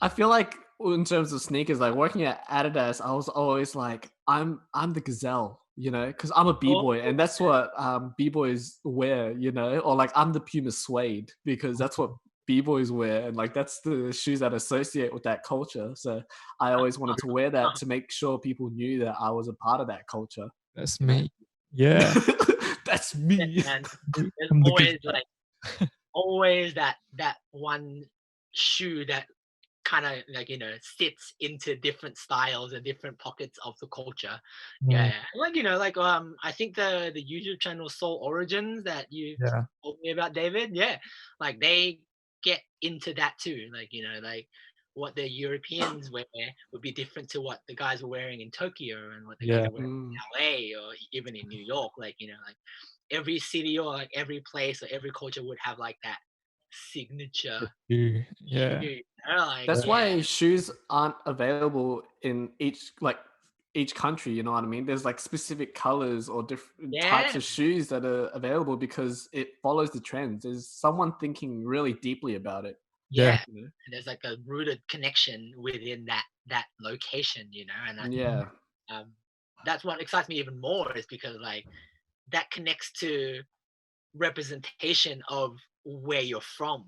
I feel like in terms of sneakers, like working at Adidas, I was always like, I'm the gazelle, you know, because I'm a b-boy, and that's what b-boys wear, you know, or like I'm the Puma suede because that's what b-boys wear, and like that's the shoes that associate with that culture. So I always wanted to wear that to make sure people knew that I was a part of that culture. That's me. Yeah. That's me. And there's I'm the always gazelle. like always that one shoe that kind of like, you know, sits into different styles and different pockets of the culture. Yeah, like, you know, like I think the YouTube channel Soul Origins that you told me about, David, yeah, like they get into that too, like, you know, like what the Europeans wear would be different to what the guys were wearing in Tokyo and what the guys were wearing in LA or even in New York. Like, you know, like every city or like every place or every culture would have like that signature Yeah. shoe, you know, like, That's why shoes aren't available in each country, you know what I mean? There's like specific colors or different types of shoes that are available because it follows the trends. There's someone thinking really deeply about it. Yeah. And there's like a rooted connection within that location, you know, and I think that's what excites me even more, is because like that connects to representation of where you're from.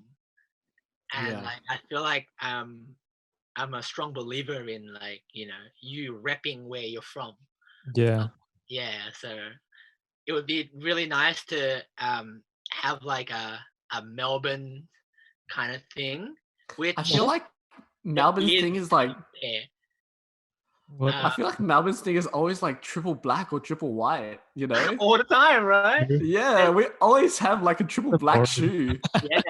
And like I feel like I'm a strong believer in, like, you know, you repping where you're from. Yeah. So it would be really nice to have like a Melbourne kind of thing, which I feel like Melbourne's thing is like What? I feel like Melbourne's thing is always like triple black or triple white, you know? all the time, right? Yeah, we always have like a triple black shoe. Yeah.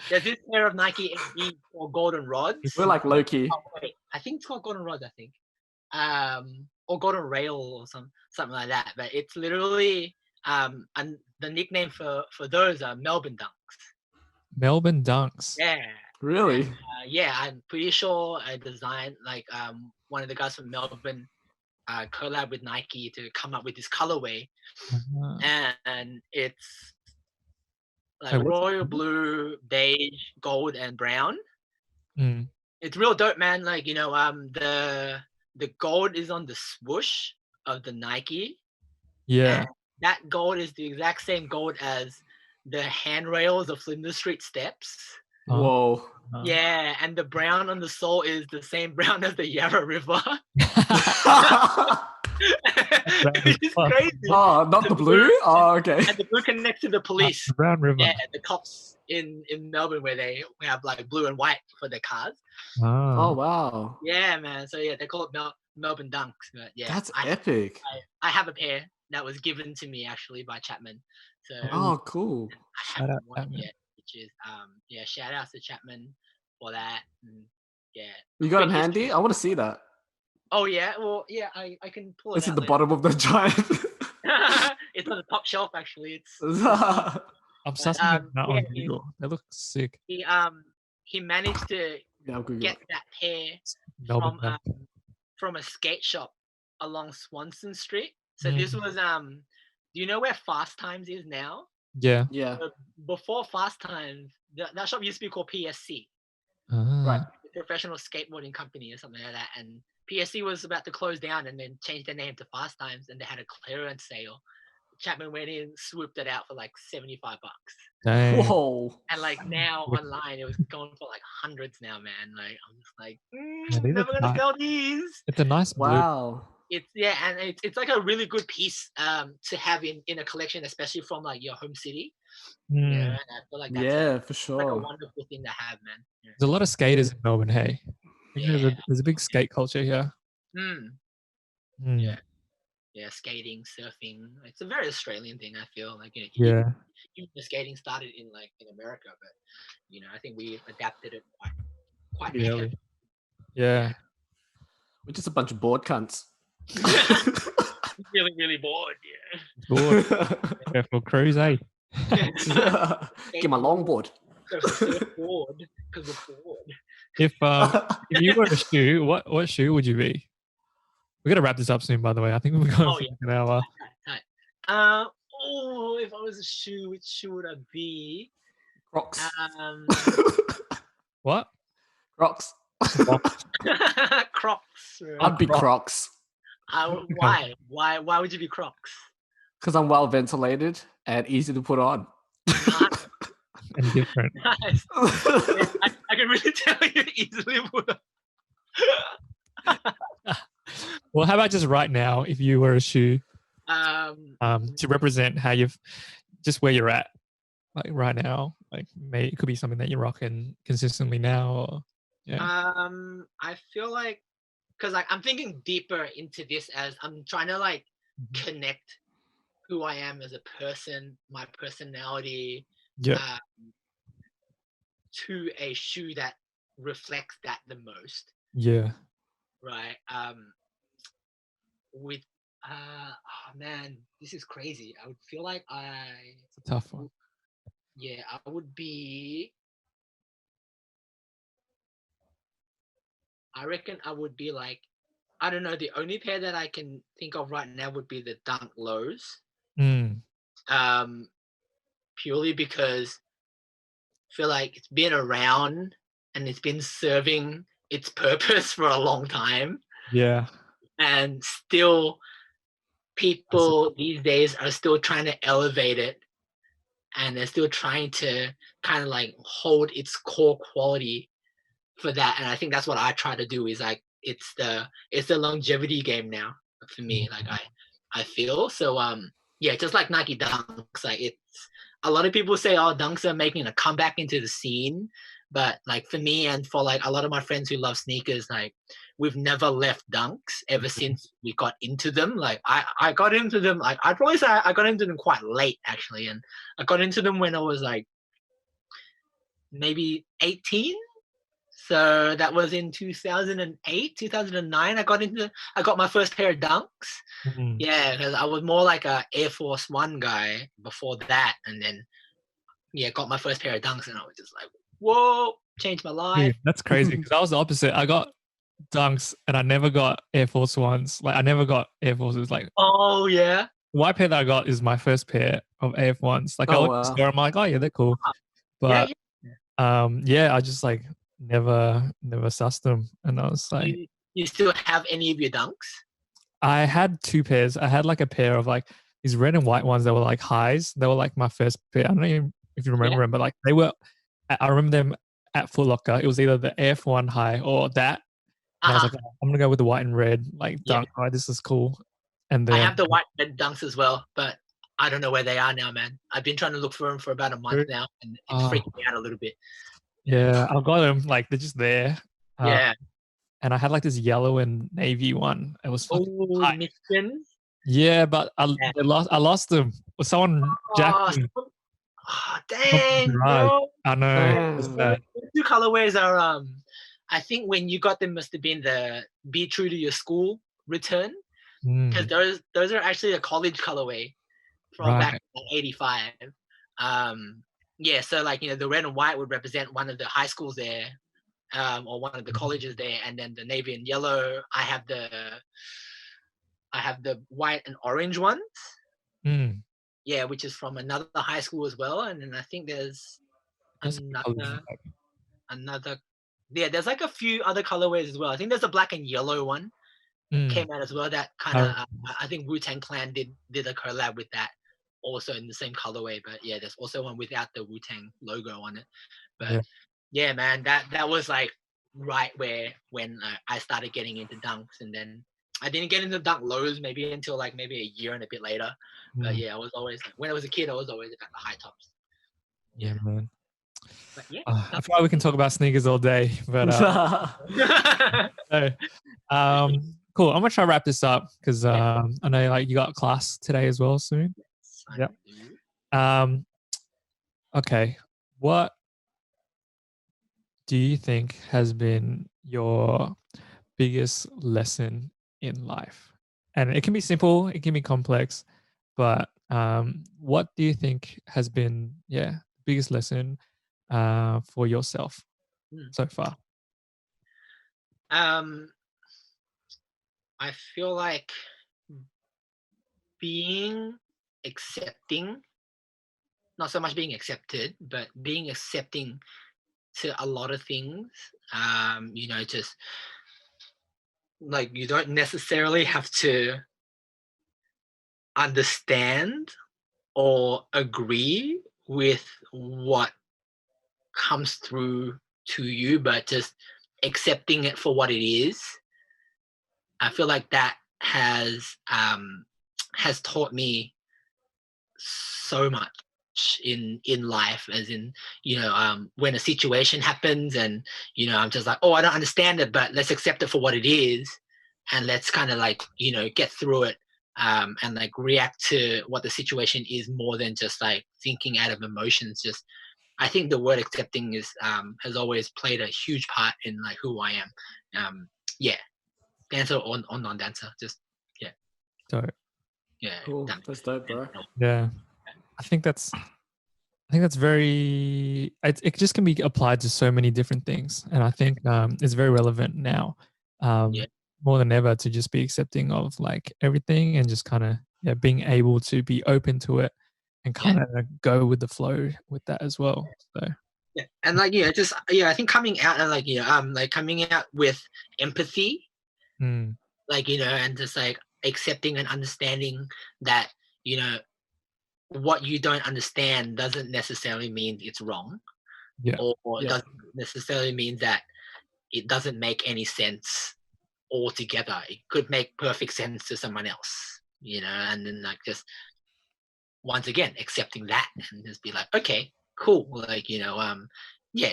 There's this pair of Nike SB or Golden Rods. We're like low key. Oh, wait, I think it's called Golden Rods, I think. Or Golden Rail or something like that. But it's literally and the nickname for those are Melbourne Dunks. Melbourne Dunks. Yeah. Really? And, yeah, I'm pretty sure I designed like one of the guys from Melbourne collab with Nike to come up with this colorway, and it's like royal blue, beige, gold, and brown. It's real dope, man. Like, you know, the gold is on the swoosh of the Nike. Yeah. That gold is the exact same gold as the handrails of Flinders Street steps. Whoa. Yeah, and the brown on the sole is the same brown as the Yarra River. It's crazy. Oh, not the blue? Oh, okay. And the blue connects to the police. The Brown River. Yeah, the cops in Melbourne, where they have like blue and white for their cars. Oh, wow. Yeah, man. So yeah, they call it Melbourne Dunks. But yeah, that's epic. I have a pair that was given to me actually by Chapman. So cool. I haven't worn it yet, which is shout out to Chapman for that. And, yeah. You got them handy? I want to see that. Oh yeah, well yeah, I can pull it. It's at the bottom of the giant. It's on the top shelf actually. It's I'm searching it now on Google. They look sick. He managed to get that pair from a skate shop along Swanston Street. So this was do you know where Fast Times is now? Yeah. So before Fast Times, that shop used to be called PSC. Right. Professional skateboarding company or something like that. And PSC was about to close down and then changed their name to Fast Times, and they had a clearance sale. Chapman went in, swooped it out for like $75. Dang. Whoa. And like now online, it was going for like hundreds now, man. Like I'm just like, Yeah, these are never gonna tight. sell these. It's a nice blue. Wow. It's and it's like a really good piece to have in a collection, especially from like your home city. Yeah, Mm. and I feel like that's Yeah, like for a sure. wonderful thing to have, man. Yeah. There's a lot of skaters in Melbourne. Hey, I think Yeah. there's a big skate culture here. Mm. Mm. Yeah. Yeah, skating, surfing. It's a very Australian thing. I feel like Yeah. even the skating started in America, but I think we adapted it quite Pretty heavily. early. Yeah. We're just a bunch of bored cunts. Really, really bored. Yeah. Bored. Careful cruise, eh? Get my longboard. Bored because we're bored. If you were a shoe, what shoe would you be? We gotta wrap this up soon, by the way. I think we're going for an hour. Right. If I was a shoe, which shoe would I be? Crocs. What? Crocs. Crocs. I'd be Crocs. Why? Why would you be Crocs? Because I'm well ventilated and easy to put on. And different. Nice. I can really tell you easily put on. Well, how about just right now, if you were a shoe, to represent how you've just where you're at, like right now, like it could be something that you're rocking consistently now, or I feel like because I'm thinking deeper into this as I'm trying to connect who I am as a person, my personality, to a shoe that reflects that the most. Yeah. Right. With oh man, this is crazy. I would feel like It's a tough one. Yeah, I would be. I reckon I would be like, I don't know. The only pair that I can think of right now would be the Dunk Lows. Purely because I feel like it's been around and it's been serving its purpose for a long time. Yeah. And still, people these days are still trying to elevate it, and they're still trying to kind of hold its core quality for that. And I think that's what I try to do. Is it's the longevity game now for me. I feel so. Yeah, just like Nike Dunks. It's a lot of people say, "Oh, Dunks are making a comeback into the scene," but for me and for a lot of my friends who love sneakers, we've never left Dunks ever since we got into them. I got into them. I'd probably say I got into them quite late actually, and I got into them when I was maybe 18. So that was in 2008, 2009. I got my first pair of Dunks. Mm-hmm. Yeah, because I was more like a Air Force One guy before that, and then got my first pair of Dunks, and I was just like, whoa, changed my life. Dude, that's crazy because I was the opposite. I got Dunks and I never got Air Force Ones. I never got Air Forces. Oh yeah. The white pair that I got is my first pair of Air Ones. I look at the store, I'm like, oh yeah, they're cool. But I just never sussed them, and I was like, you still have any of your Dunks? I had two pairs. I had a pair of these red and white ones that were highs. They were my first pair. I don't know if you remember them, but they were. I remember them at Foot Locker. It was either the AF1 high or that. And I was like, oh, I'm gonna go with the white and red Dunk. Oh, this is cool. And then I have the white and red Dunks as well, but I don't know where they are now, man. I've been trying to look for them for about a month now, and it's freaking me out a little bit. Yeah, I've got them. They're just there. Yeah. And I had this yellow and navy one. It was Michigan. Yeah, but I lost them. Someone jacked them. Oh, dang, bro. I know. The two colorways are I think when you got them must have been the Be True to Your School return, because those are actually a college colorway from back in '85. Yeah, so the red and white would represent one of the high schools there, or one of the colleges there, and then the navy and yellow. I have the white and orange ones. Yeah, which is from another high school as well, and then I think there's another. Yeah, there's a few other colorways as well. I think there's a black and yellow one came out as well. That kind of I think Wu-Tang Clan did a collab with that, also in the same colorway. But yeah, there's also one without the Wu-Tang logo on it. But yeah, man, that was like right where when I started getting into dunks, and then I didn't get into dunk lows maybe until like maybe a year and a bit later. But yeah, I was always like, when I was a kid, I was always at the high tops. Yeah, man. But yeah, I feel like we can talk about sneakers all day, but so, cool. I'm gonna try to wrap this up because I know like you got class today as well soon. Yep. Okay. What do you think has been your biggest lesson in life? And it can be simple, it can be complex, but what do you think has been, biggest lesson for yourself so far? I feel like being accepting, not so much being accepted, but being accepting to a lot of things. Just like you don't necessarily have to understand or agree with what comes through to you, but just accepting it for what it is. I feel like that has taught me so much in life, as in, when a situation happens and I'm just like, oh, I don't understand it, but let's accept it for what it is, and let's kind of like get through it, and like react to what the situation is more than just like thinking out of emotions. Just I think the word accepting is has always played a huge part in like who I am. Yeah, dancer or non-dancer, just yeah. Dope. Yeah, cool. That's dope, bro. Yeah. I think that's very, it just can be applied to so many different things. And I think it's very relevant now, more than ever, to just be accepting of like everything and just kind of being able to be open to it and kind of go with the flow with that as well. So and like I think coming out and like coming out with empathy, like and just like accepting and understanding that what you don't understand doesn't necessarily mean it's wrong, or doesn't necessarily mean that it doesn't make any sense altogether. It could make perfect sense to someone else, and then like just once again accepting that and just be like, okay, cool, like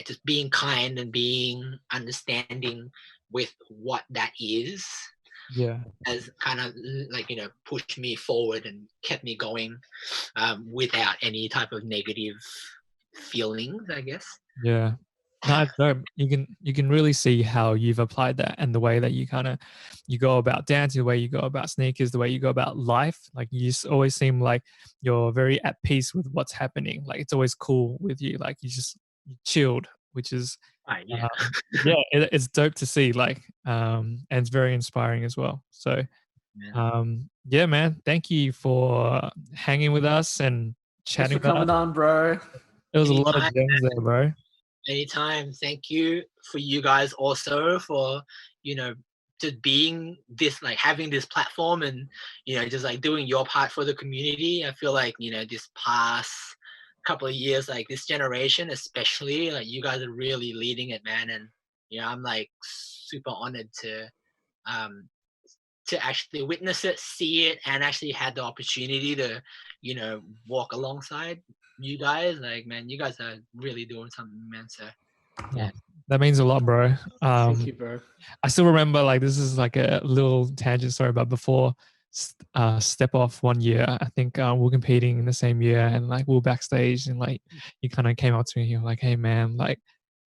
just being kind and being understanding with what that is, has kind of like pushed me forward and kept me going, without any type of negative feelings, I guess. No, it's dope. You can really see how you've applied that, and the way that you go about dancing, the way you go about sneakers, the way you go about life. Like you always seem like you're very at peace with what's happening. Like it's always cool with you. Like you chilled, which is it's dope to see. Like and it's very inspiring as well. So man, thank you for hanging with us and chatting. Thanks for coming on, bro. There was a lot of gems there, bro. Anytime. Thank you for you guys also for just being this, like having this platform, and just like doing your part for the community. I feel like this past couple of years, like this generation especially, like you guys are really leading it, man. And I'm like super honored to actually witness it, see it, and actually had the opportunity to walk alongside you guys. Like, man, you guys are really doing something, man. So that means a lot, bro. Thank you, bro. I still remember, like, this is like a little tangent story, but before Step Off one year, I think we were competing in the same year, and like we were backstage, and like you kind of came up to me, you were like, hey man, like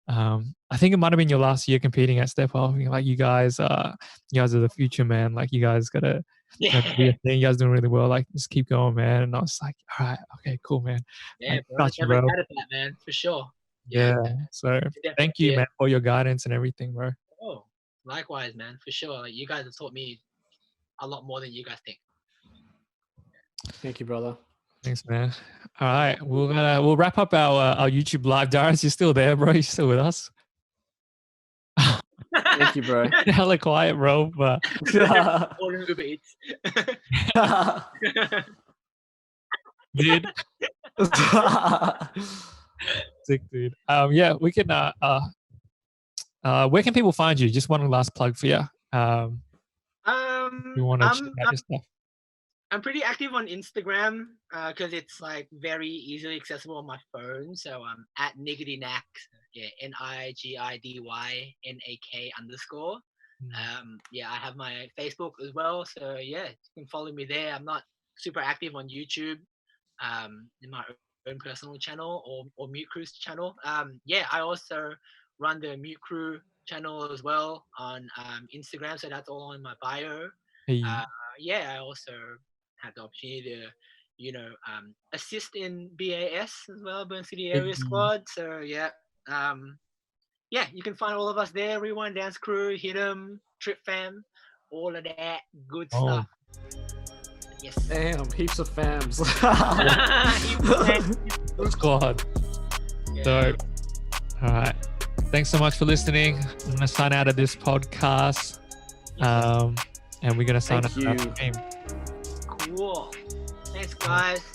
I think it might have been your last year competing at Step Off. Like you guys are the future, man. Like you guys gotta do your thing. You guys doing really well. Like just keep going, man. And I was like, all right, okay, cool, man. Yeah, like, bro. Never doubted that, man, for sure. Yeah. So thank you, man, for your guidance and everything, bro. Oh, likewise, man, for sure. Like, you guys have taught me a lot more than you guys think. Thank you, brother. Thanks, man. All right, we'll wrap up our YouTube live. Darius, you still there, bro? You still with us? Thank you, bro. Hella quiet, bro. But Ordering Uber Eats. Dude. Sick, dude. Yeah, we can. Where can people find you? Just one last plug for you. You want to check out your stuff? I'm pretty active on Instagram because it's like very easily accessible on my phone. So I'm at Nigiddynak, yeah, NIGIDYNAK_. Yeah, I have my Facebook as well. So yeah, you can follow me there. I'm not super active on YouTube, in my own personal channel or Mute Crew's channel. Yeah, I also run the Mute Crew channel as well on Instagram. So that's all in my bio. Hey. Yeah, I also had the opportunity to, assist in BAS as well, Burn City Area Squad. So yeah, yeah, you can find all of us there. Rewind Dance Crew, Hit 'em, Trip Fam, all of that good stuff. Yes. Damn, heaps of fams. Squad. Yeah. So, all right. Thanks so much for listening. I'm gonna sign out of this podcast. And we're gonna sign out of the game. Cool. Thanks, guys.